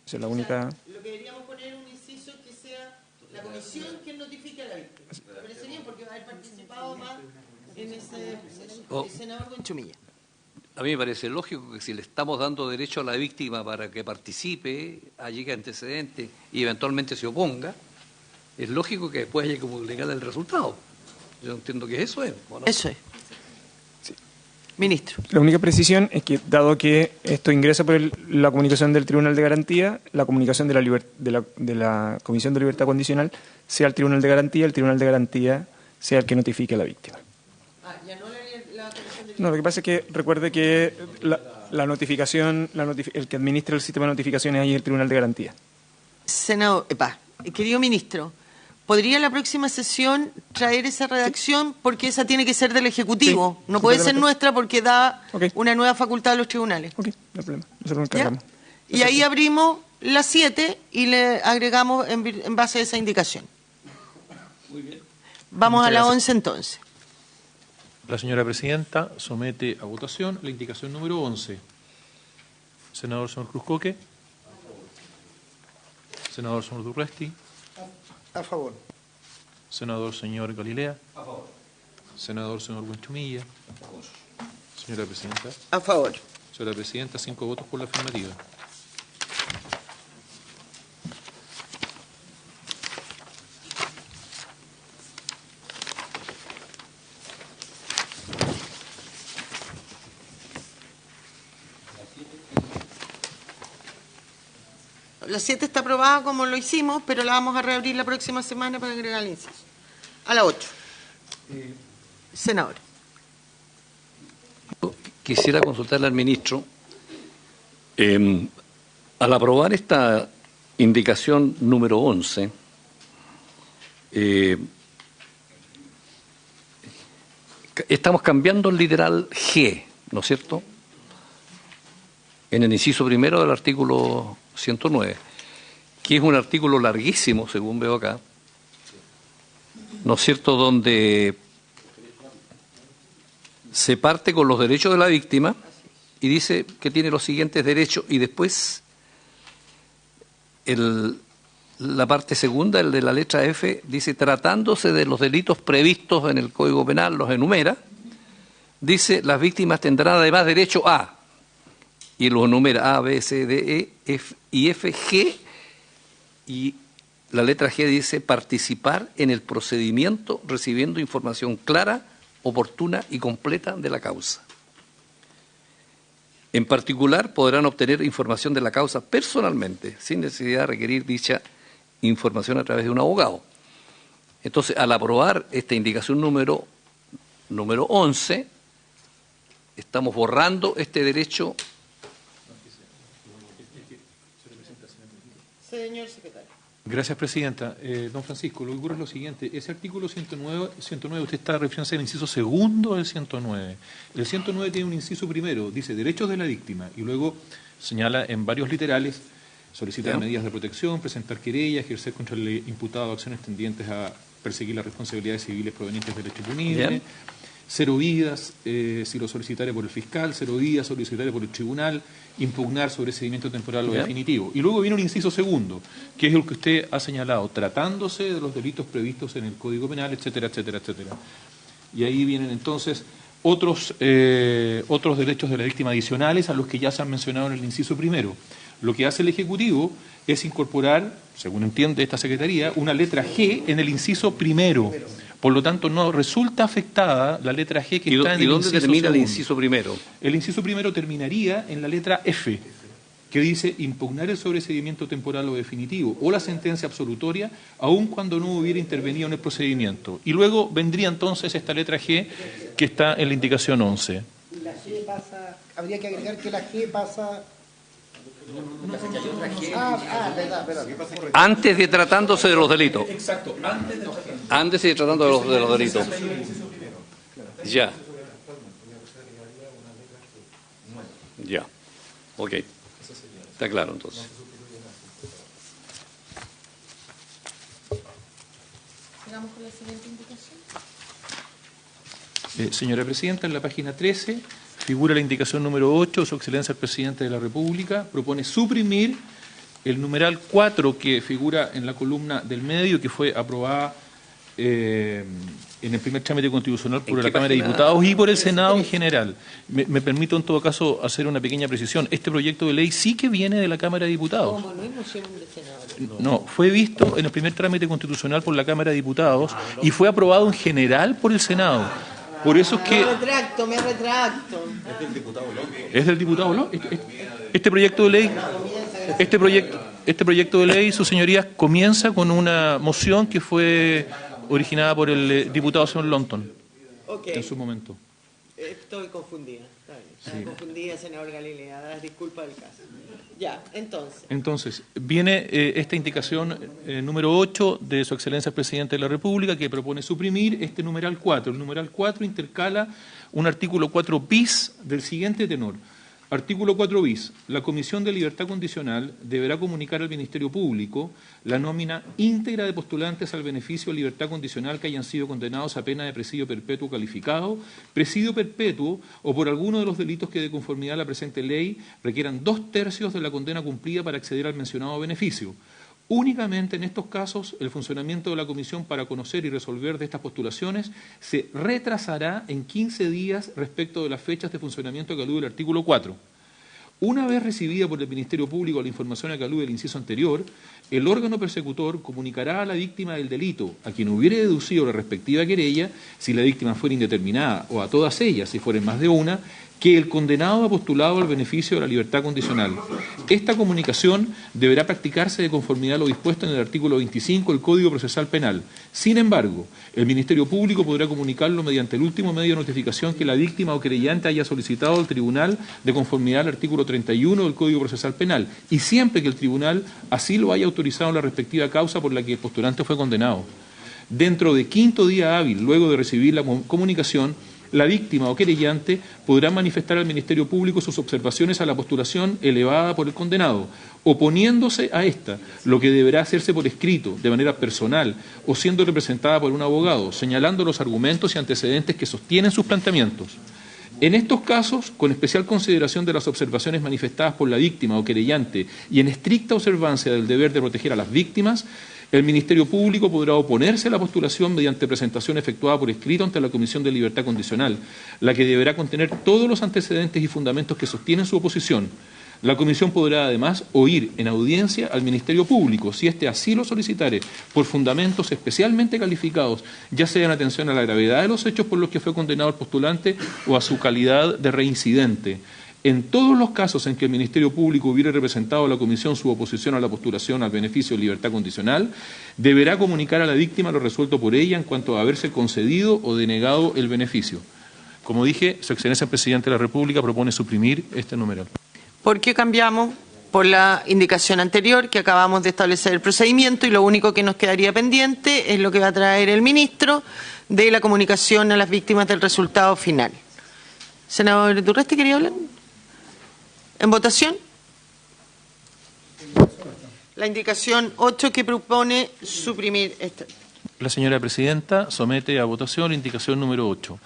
Esa es la única... Lo que deberíamos poner un inciso que sea la comisión quien notifique a la víctima. Me parece bien porque va a haber participado más en ese proceso. El senador Buenchumilla. A mí me parece lógico que si le estamos dando derecho a la víctima para que participe, llegue antecedentes y eventualmente se oponga, es lógico que después haya que publicar el resultado. Yo entiendo que eso es, ¿o no? Eso es. Sí. Ministro. La única precisión es que, dado que esto ingresa por la comunicación del Tribunal de Garantía, la comunicación de la Comisión de Libertad Condicional sea el Tribunal de Garantía sea el que notifique a la víctima. Ah, ya no la Comisión de... No, lo que pasa es que recuerde que la notificación, el que administra el sistema de notificaciones ahí es el Tribunal de Garantía. Senador, querido ministro, ¿podría la próxima sesión traer esa redacción? Porque esa tiene que ser del Ejecutivo. Sí, no puede ser completamente. nuestra porque da Ok. una nueva facultad a los tribunales. Ok, no hay problema. Nosotros nos ¿Ya? encargamos. Y ahí abrimos la 7 y le agregamos en base a esa indicación. Muy bien. Vamos Muchas a la gracias. 11 entonces. La señora Presidenta somete a votación la indicación número 11. Senador señor Cruzcoque. Senador señor Durresti. A favor. Senador señor Galilea. A favor. Senador señor Buenchumilla. Señora Presidenta. A favor. Señora Presidenta, 5 votos por la afirmativa. La 7 está aprobada como lo hicimos, pero la vamos a reabrir la próxima semana para agregar el inciso. A la 8. Senador. Quisiera consultarle al ministro. Al aprobar esta indicación número 11, estamos cambiando el literal G, ¿no es cierto?, en el inciso primero del artículo 109, que es un artículo larguísimo, según veo acá, ¿no es cierto?, donde se parte con los derechos de la víctima y dice que tiene los siguientes derechos, y después la parte segunda, el de la letra F, dice, tratándose de los delitos previstos en el Código Penal, los enumera, dice, las víctimas tendrán además derecho a, y los enumera A, B, C, D, E, F y F, G, y la letra G dice, participar en el procedimiento recibiendo información clara, oportuna y completa de la causa. En particular, podrán obtener información de la causa personalmente, sin necesidad de requerir dicha información a través de un abogado. Entonces, al aprobar esta indicación número 11, estamos borrando este derecho. Señor secretario. Gracias, Presidenta. Don Francisco, lo que ocurre es lo siguiente. Ese artículo 109 usted está refiriéndose al inciso segundo del 109. El 109 tiene un inciso primero, dice derechos de la víctima, y luego señala en varios literales solicitar medidas de protección, presentar querella, ejercer contra el imputado acciones tendientes a perseguir las responsabilidades civiles provenientes del hecho punible, ser oídas, si lo solicitare por el fiscal, ser oídas, solicitare por el tribunal, impugnar sobreseimiento temporal o definitivo. Y luego viene un inciso segundo, que es el que usted ha señalado, tratándose de los delitos previstos en el Código Penal, etcétera, etcétera, etcétera. Y ahí vienen entonces otros derechos de la víctima adicionales a los que ya se han mencionado en el inciso primero. Lo que hace el Ejecutivo es incorporar, según entiende esta Secretaría, una letra G en el inciso primero. Por lo tanto, no resulta afectada la letra G que está en el inciso segundo. ¿Y dónde termina el inciso primero? El inciso primero terminaría en la letra F, que dice impugnar el sobreseimiento temporal o definitivo o la sentencia absolutoria, aun cuando no hubiera intervenido en el procedimiento. Y luego vendría entonces esta letra G que está en la indicación 11. La G pasa, habría que agregar que la G pasa... verdad. Antes de tratándose de los delitos. Exacto, antes de tratando de los delitos. Ya. Ya. Ok. Está claro entonces. Sigamos con la siguiente indicación. Señora Presidenta, en la página 13 figura la indicación número 8, Su Excelencia el Presidente de la República propone suprimir el numeral 4 que figura en la columna del medio, que fue aprobada en el primer trámite constitucional por la Cámara de Diputados y por el Senado en general. Me permito en todo caso hacer una pequeña precisión. Este proyecto de ley sí que viene de la Cámara de Diputados. ¿Cómo no hay moción de senadores? No, fue visto en el primer trámite constitucional por la Cámara de Diputados y fue aprobado en general por el Senado. Por eso es que... Me retracto. Es del diputado López. ¿Es del diputado López? Este proyecto de ley... Este proyecto de ley, sus señorías, comienza con una moción que fue originada por el diputado señor Lonton en su momento. Estoy confundida. Está confundida, senador Galilea. Das disculpa del caso. Ya, entonces. Viene esta indicación número 8 de Su Excelencia el Presidente de la República, que propone suprimir este numeral 4. El numeral 4 intercala un artículo 4 bis del siguiente tenor. Artículo 4 bis. La Comisión de Libertad Condicional deberá comunicar al Ministerio Público la nómina íntegra de postulantes al beneficio de libertad condicional que hayan sido condenados a pena de presidio perpetuo calificado, presidio perpetuo o por alguno de los delitos que de conformidad a la presente ley requieran 2/3 de la condena cumplida para acceder al mencionado beneficio. Únicamente en estos casos, el funcionamiento de la Comisión para conocer y resolver de estas postulaciones se retrasará en 15 días respecto de las fechas de funcionamiento que alude el artículo 4. Una vez recibida por el Ministerio Público la información a que alude el inciso anterior, el órgano persecutor comunicará a la víctima del delito, a quien hubiere deducido la respectiva querella, si la víctima fuera indeterminada, o a todas ellas, si fueren más de una, que el condenado ha postulado al beneficio de la libertad condicional. Esta comunicación deberá practicarse de conformidad a lo dispuesto en el artículo 25 del Código Procesal Penal. Sin embargo, el Ministerio Público podrá comunicarlo mediante el último medio de notificación que la víctima o querellante haya solicitado al tribunal de conformidad al artículo 31 del Código Procesal Penal, y siempre que el tribunal así lo haya autorizado en la respectiva causa por la que el postulante fue condenado. Dentro de 5º día hábil, luego de recibir la comunicación, la víctima o querellante podrá manifestar al Ministerio Público sus observaciones a la postulación elevada por el condenado, oponiéndose a esta, lo que deberá hacerse por escrito, de manera personal, o siendo representada por un abogado, señalando los argumentos y antecedentes que sostienen sus planteamientos. En estos casos, con especial consideración de las observaciones manifestadas por la víctima o querellante y en estricta observancia del deber de proteger a las víctimas, el Ministerio Público podrá oponerse a la postulación mediante presentación efectuada por escrito ante la Comisión de Libertad Condicional, la que deberá contener todos los antecedentes y fundamentos que sostienen su oposición. La Comisión podrá además oír en audiencia al Ministerio Público, si éste así lo solicitare, por fundamentos especialmente calificados, ya sea en atención a la gravedad de los hechos por los que fue condenado el postulante o a su calidad de reincidente. En todos los casos en que el Ministerio Público hubiere representado a la Comisión su oposición a la postulación al beneficio de libertad condicional, deberá comunicar a la víctima lo resuelto por ella en cuanto a haberse concedido o denegado el beneficio. Como dije, Su Excelencia el Presidente de la República propone suprimir este numeral. ¿Por qué cambiamos? Por la indicación anterior, que acabamos de establecer el procedimiento, y lo único que nos quedaría pendiente es lo que va a traer el ministro de la comunicación a las víctimas del resultado final. Senador Durresti, ¿quería hablar? ¿En votación? La indicación 8 que propone suprimir esta. La señora Presidenta somete a votación la indicación número 8.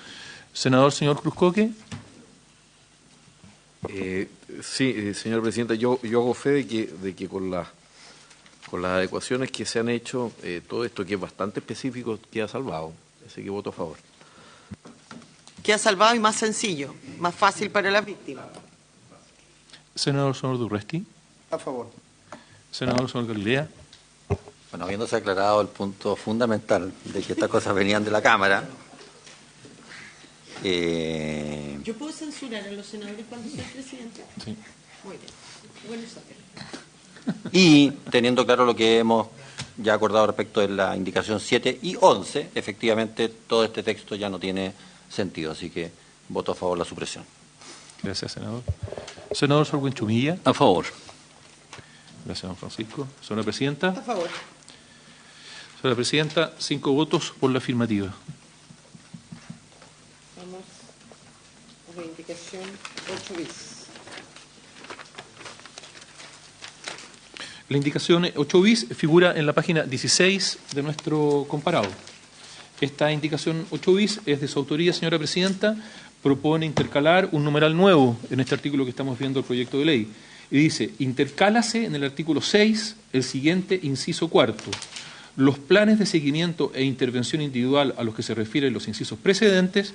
Senador, señor Cruzcoque. Sí, señor Presidente, yo hago fe de que con las adecuaciones que se han hecho, todo esto que es bastante específico queda salvado. Así que voto a favor. Queda salvado y más sencillo, más fácil para las víctimas. Senador Durresti. A favor. Senador Galilea. Bueno, habiéndose aclarado el punto fundamental de que estas cosas venían de la Cámara. ¿Yo puedo censurar a los senadores cuando soy presidente? Sí. Muy bien. Bueno saberlo. Y teniendo claro lo que hemos ya acordado respecto de la indicación 7 y 11, efectivamente todo este texto ya no tiene sentido, así que voto a favor de la supresión. Gracias, senador. Senador Sorguen-Chumilla. A favor. Gracias, don Francisco. Señora Presidenta. A favor. Señora Presidenta, 5 votos por la afirmativa. Vamos a la indicación 8 bis. La indicación 8 bis figura en la página 16 de nuestro comparado. Esta indicación 8 bis es de su autoría, señora Presidenta. Propone intercalar un numeral nuevo en este artículo que estamos viendo el proyecto de ley. Y dice, intercálase en el artículo 6 el siguiente inciso 4. Los planes de seguimiento e intervención individual a los que se refieren los incisos precedentes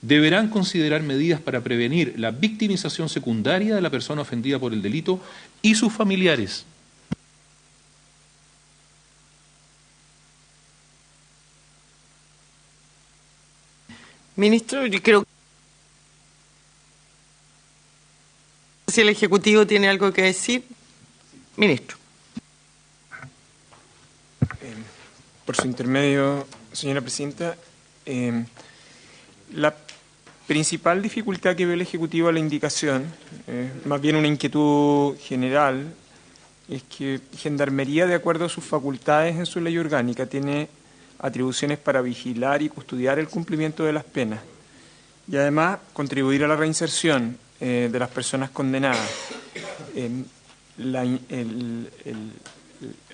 deberán considerar medidas para prevenir la victimización secundaria de la persona ofendida por el delito y sus familiares. Ministro, yo creo que si el Ejecutivo tiene algo que decir. Ministro. Por su intermedio, señora Presidenta, la principal dificultad que ve el Ejecutivo a la indicación, más bien una inquietud general, es que Gendarmería, de acuerdo a sus facultades en su ley orgánica, tiene atribuciones para vigilar y custodiar el cumplimiento de las penas y además contribuir a la reinserción de las personas condenadas.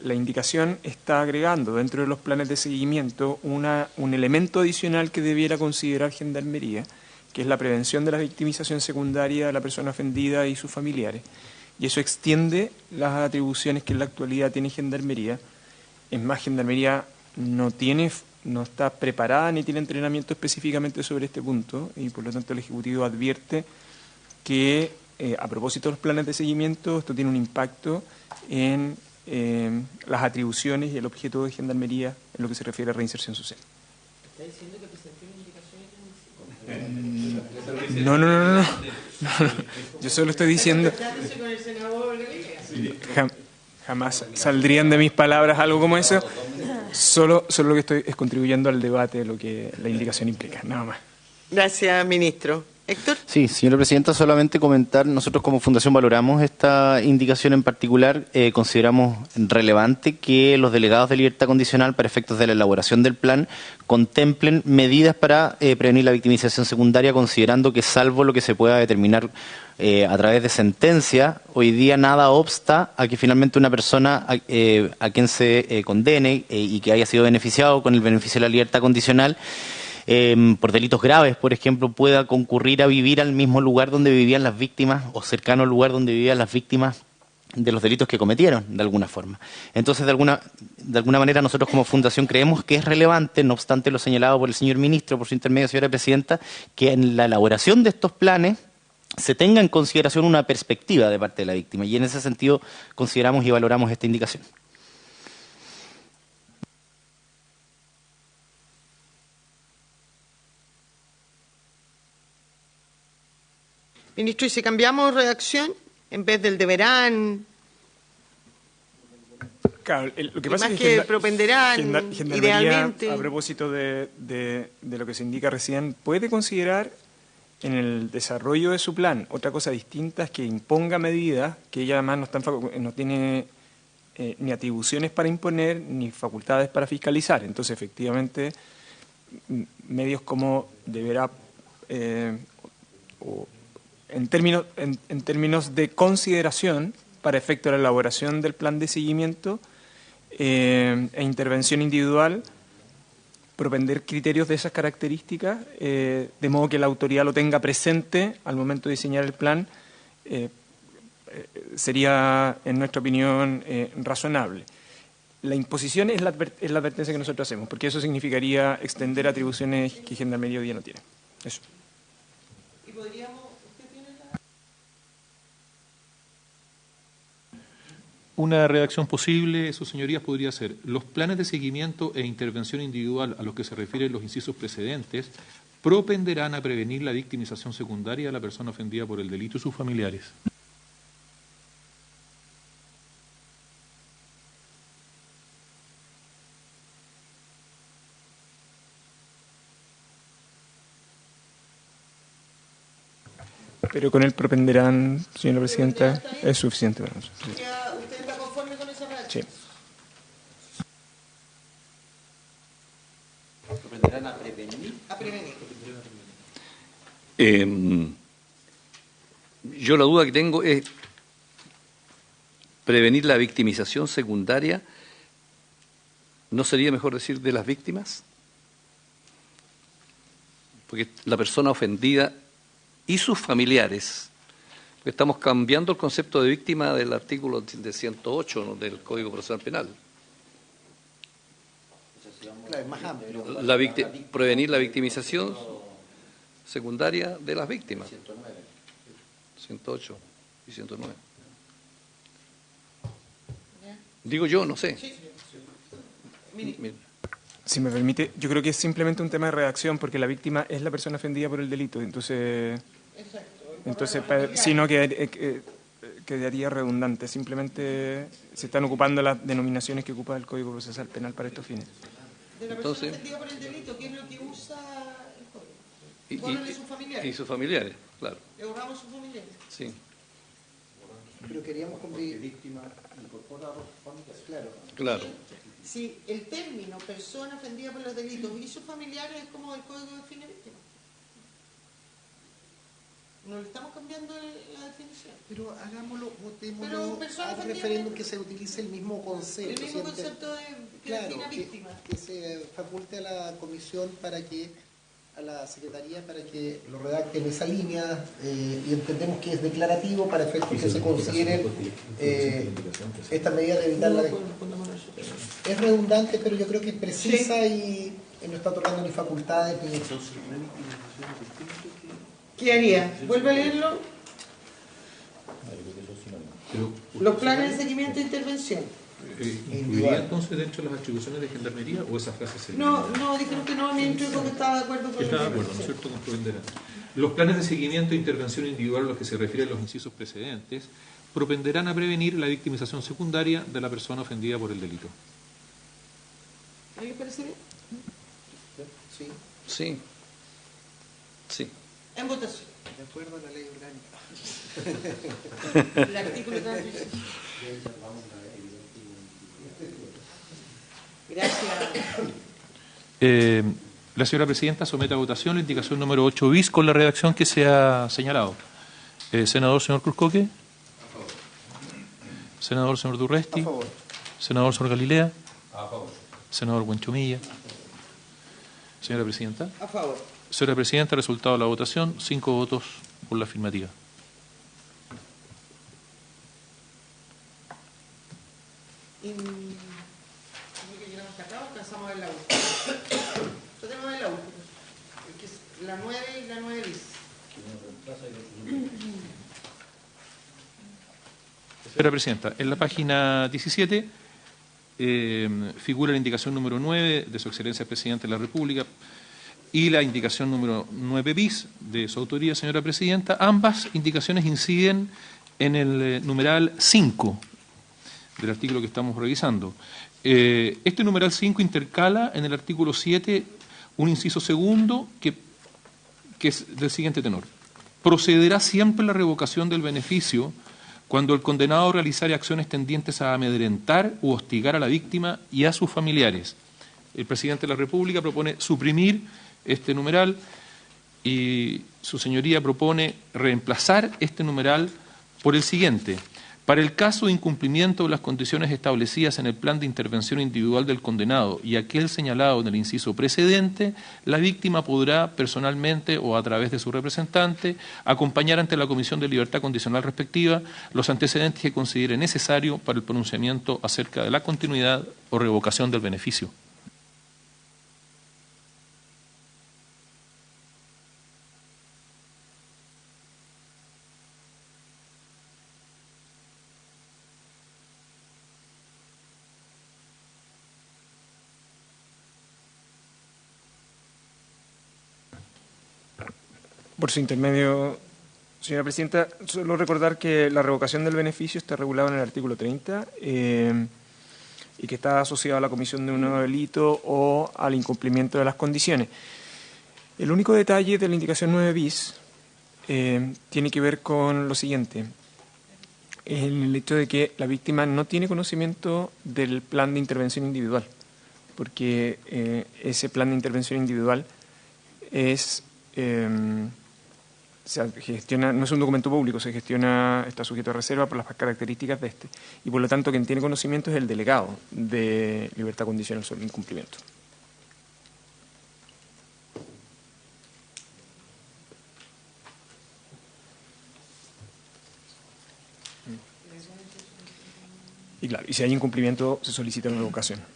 La indicación está agregando dentro de los planes de seguimiento un elemento adicional que debiera considerar Gendarmería, que es la prevención de la victimización secundaria de la persona ofendida y sus familiares. Y eso extiende las atribuciones que en la actualidad tiene Gendarmería. Es más, Gendarmería no está preparada ni tiene entrenamiento específicamente sobre este punto y por lo tanto el Ejecutivo advierte que a propósito de los planes de seguimiento esto tiene un impacto en las atribuciones y el objeto de Gendarmería en lo que se refiere a reinserción social. ¿Está diciendo que presentó una indicación? No. Yo solo estoy diciendo... Jamás saldrían de mis palabras algo como eso. Solo lo que estoy es contribuyendo al debate de lo que la indicación implica, nada más. Gracias, ministro. Héctor. Sí, señora presidenta, solamente comentar, nosotros como Fundación valoramos esta indicación en particular, consideramos relevante que los delegados de libertad condicional para efectos de la elaboración del plan contemplen medidas para prevenir la victimización secundaria, considerando que salvo lo que se pueda determinar a través de sentencia, hoy día nada obsta a que finalmente una persona a quien se condene y que haya sido beneficiado con el beneficio de la libertad condicional, por delitos graves, por ejemplo, pueda concurrir a vivir al mismo lugar donde vivían las víctimas o cercano al lugar donde vivían las víctimas de los delitos que cometieron, de alguna forma. Entonces, de alguna manera, nosotros como Fundación creemos que es relevante, no obstante lo señalado por el señor ministro, por su intermedio, señora presidenta, que en la elaboración de estos planes se tenga en consideración una perspectiva de parte de la víctima. Y en ese sentido consideramos y valoramos esta indicación. Ministro, ¿y si cambiamos redacción en vez del deberán? Claro, lo que pasa más es que propenderán, Gendarmería, idealmente. a propósito de lo que se indica recién, puede considerar en el desarrollo de su plan otra cosa distinta, es que imponga medidas que ella además no tiene ni atribuciones para imponer ni facultades para fiscalizar. Entonces, efectivamente, medios como deberá en términos de consideración para efecto de la elaboración del plan de seguimiento e intervención individual, propender criterios de esas características, de modo que la autoridad lo tenga presente al momento de diseñar el plan, sería, en nuestra opinión, razonable. La imposición es la advertencia que nosotros hacemos, porque eso significaría extender atribuciones que Gendarmería hoy día no tiene. Eso. ¿Y podríamos, usted tiene Una redacción posible, sus señorías, podría ser: los planes de seguimiento e intervención individual a los que se refieren los incisos precedentes propenderán a prevenir la victimización secundaria de la persona ofendida por el delito y sus familiares. Pero con el propenderán, señora presidenta, es suficiente para nosotros. ¿Usted está conforme con esa redacción? Sí. ¿Propenderán a prevenir? A prevenir. Yo la duda que tengo es prevenir la victimización secundaria. ¿No sería mejor decir de las víctimas? Porque la persona ofendida y sus familiares, porque estamos cambiando el concepto de víctima del artículo de 108, ¿no?, del Código Procesal Penal. Claro, es más amplio. Prevenir la victimización secundaria de las víctimas. 108 y 109. Digo yo, no sé. Si me permite, yo creo que es simplemente un tema de redacción, porque la víctima es la persona ofendida por el delito. Entonces sino que quedaría redundante. Simplemente se están ocupando las denominaciones que ocupa el Código Procesal Penal para estos fines. De la persona ofendida por el delito, ¿qué es lo que usa el código? Bórrale sus familiares. Y sus familiares, claro. Le borramos sus familiares. Sí. Pero queríamos cumplir víctima incorpora a los familiares, claro. Claro. Si el término persona ofendida por los delitos y sus familiares es como el código define víctima. No le estamos cambiando la definición. Pero hagámoslo, votémoslo, Pero persona a un ofendida referéndum que se utilice el mismo concepto. El mismo siempre. concepto que Claro, define a víctima. que se faculte a la comisión a la Secretaría para que lo redacte en esa línea y entendemos que es declarativo para efectos que se consideren estas medidas de evitar la... Es redundante, pero yo creo que es precisa y no está otorgando ni facultades ni... ¿Qué haría? ¿Vuelve a leerlo? Los planes de seguimiento e intervención. ¿Incluiría entonces dentro de las atribuciones de Gendarmería o esa frase sería? No, dijeron que no, ministro dijo que estaba de acuerdo con Está de acuerdo, ¿no es cierto?, con propenderán. Los planes de seguimiento e intervención individual a los que se refieren los incisos precedentes propenderán a prevenir la victimización secundaria de la persona ofendida por el delito. ¿A qué parece bien? Sí. Sí. Sí. En votación. De acuerdo a la ley orgánica. El artículo de transmisión. Gracias. La señora presidenta somete a votación la indicación número 8 bis con la redacción que se ha señalado. Senador, señor Cruzcoque. Senador, señor Durresti. A favor. Senador, señor Galilea. A favor. Senador Buenchumilla. Señora presidenta. A favor. Señora presidenta, resultado de la votación, 5 votos por la afirmativa. Alcanzamos a ver la última. Yo tengo que ver la última. Que es la 9 y la 9 bis. Señora presidenta, en la página 17 figura la indicación número 9 de su excelencia el presidente de la República y la indicación número 9 bis de su autoría, señora presidenta. Ambas indicaciones inciden en el numeral 5 del artículo que estamos revisando. Este numeral 5 intercala en el artículo 7 un inciso segundo que es del siguiente tenor. Procederá siempre la revocación del beneficio cuando el condenado realizare acciones tendientes a amedrentar u hostigar a la víctima y a sus familiares. El presidente de la República propone suprimir este numeral y su señoría propone reemplazar este numeral por el siguiente. Para el caso de incumplimiento de las condiciones establecidas en el plan de intervención individual del condenado y aquel señalado en el inciso precedente, la víctima podrá personalmente o a través de su representante acompañar ante la Comisión de Libertad Condicional respectiva los antecedentes que considere necesario para el pronunciamiento acerca de la continuidad o revocación del beneficio. Por su intermedio, señora presidenta, solo recordar que la revocación del beneficio está regulada en el artículo 30 y que está asociado a la comisión de un nuevo delito o al incumplimiento de las condiciones. El único detalle de la indicación 9 bis tiene que ver con lo siguiente. En el hecho de que la víctima no tiene conocimiento del plan de intervención individual, porque ese plan de intervención individual se gestiona, no es un documento público, se gestiona, está sujeto a reserva por las características de este. Y por lo tanto, quien tiene conocimiento es el delegado de libertad condicional sobre el incumplimiento. Y claro, y si hay incumplimiento, se solicita una revocación.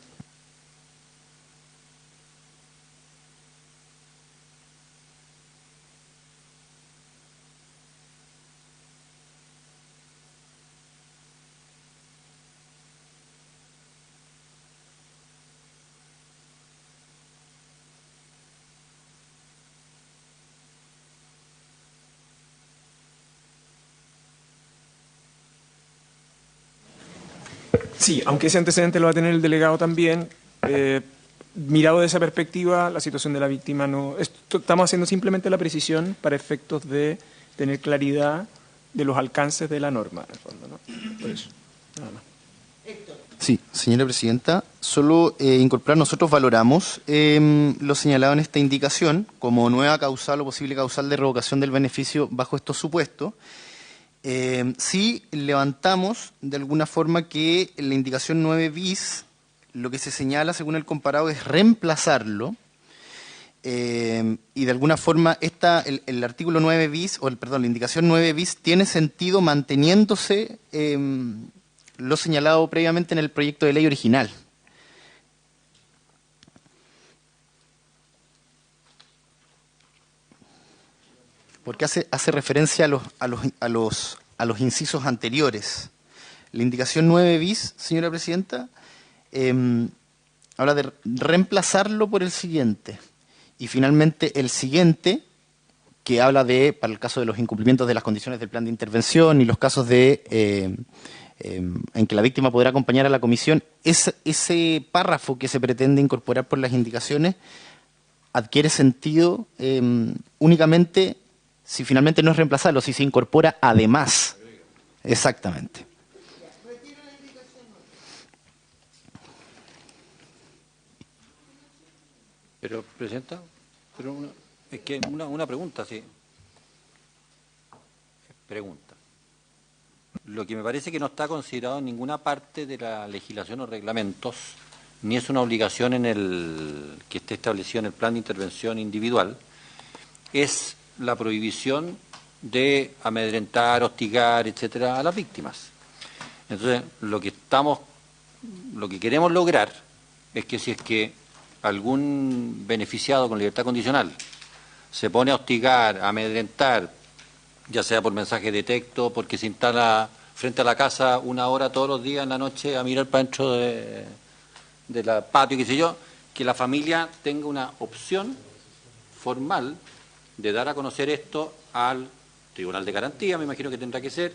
Sí, aunque ese antecedente lo va a tener el delegado también, mirado de esa perspectiva, la situación de la víctima no... Estamos haciendo simplemente la precisión para efectos de tener claridad de los alcances de la norma, en el fondo, ¿no? Por eso, nada más. Sí, señora presidenta, solo incorporar, nosotros valoramos lo señalado en esta indicación como nueva causal o posible causal de revocación del beneficio bajo estos supuestos. Sí levantamos de alguna forma que en la indicación 9 bis lo que se señala según el comparado es reemplazarlo y de alguna forma el artículo 9 bis, la indicación 9 bis tiene sentido manteniéndose lo señalado previamente en el proyecto de ley original. Porque hace referencia a los incisos anteriores. La indicación 9 bis, señora presidenta, habla de reemplazarlo por el siguiente. Y finalmente el siguiente que habla de, para el caso de los incumplimientos de las condiciones del plan de intervención y los casos de en que la víctima podrá acompañar a la comisión, ese párrafo que se pretende incorporar por las indicaciones adquiere sentido únicamente si finalmente no es reemplazarlo, si se incorpora además. Exactamente. Pero, Presidenta, es que una pregunta, sí. Pregunta. Lo que me parece que no está considerado en ninguna parte de la legislación o reglamentos, ni es una obligación que esté establecido en el plan de intervención individual, es la prohibición de amedrentar, hostigar, etcétera, a las víctimas. Entonces, lo que queremos lograr es que si es que algún beneficiado con libertad condicional se pone a hostigar, a amedrentar, ya sea por mensaje de texto, porque se instala frente a la casa 1 hora todos los días en la noche a mirar para dentro de la patio, qué sé yo, que la familia tenga una opción formal de dar a conocer esto al Tribunal de Garantía, me imagino que tendrá que ser,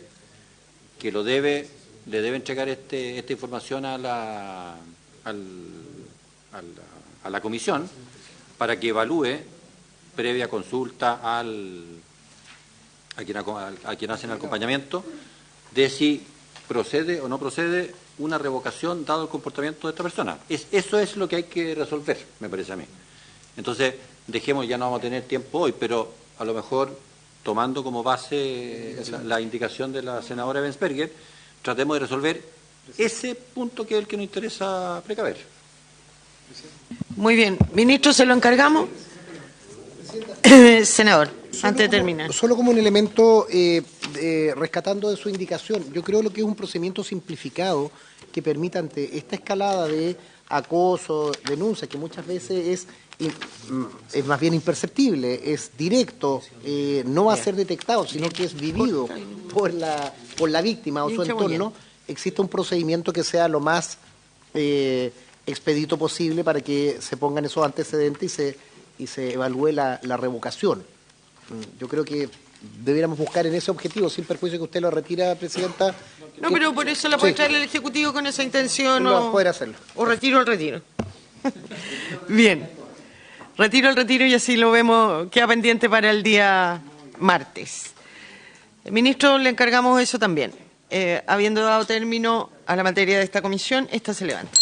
que le debe entregar esta información a la comisión para que evalúe, previa consulta a quien hace el acompañamiento, de si procede o no procede una revocación dado el comportamiento de esta persona. Eso es lo que hay que resolver, me parece a mí. Entonces, dejemos, ya no vamos a tener tiempo hoy, pero a lo mejor, tomando como base la indicación de la senadora Bensberger, tratemos de resolver ese punto que es el que nos interesa precaver. Muy bien. Ministro, ¿se lo encargamos? Senador, antes de terminar. Solo como un elemento, rescatando de su indicación, yo creo lo que es un procedimiento simplificado que permita ante esta escalada de acoso, denuncia, que muchas veces es más bien imperceptible, es directo, no va a ser detectado, sino que es vivido por la víctima o su entorno, existe un procedimiento que sea lo más expedito posible para que se pongan esos antecedentes y se evalúe la revocación. Yo creo que debiéramos buscar en ese objetivo, sin perjuicio que usted lo retira, Presidenta. No, pero por eso la puede traer el Ejecutivo con esa intención. No, poder hacerlo. O retiro el retiro. Bien. Retiro el retiro y así lo vemos, queda pendiente para el día martes. Ministro, le encargamos eso también. Habiendo dado término a la materia de esta comisión, esta se levanta.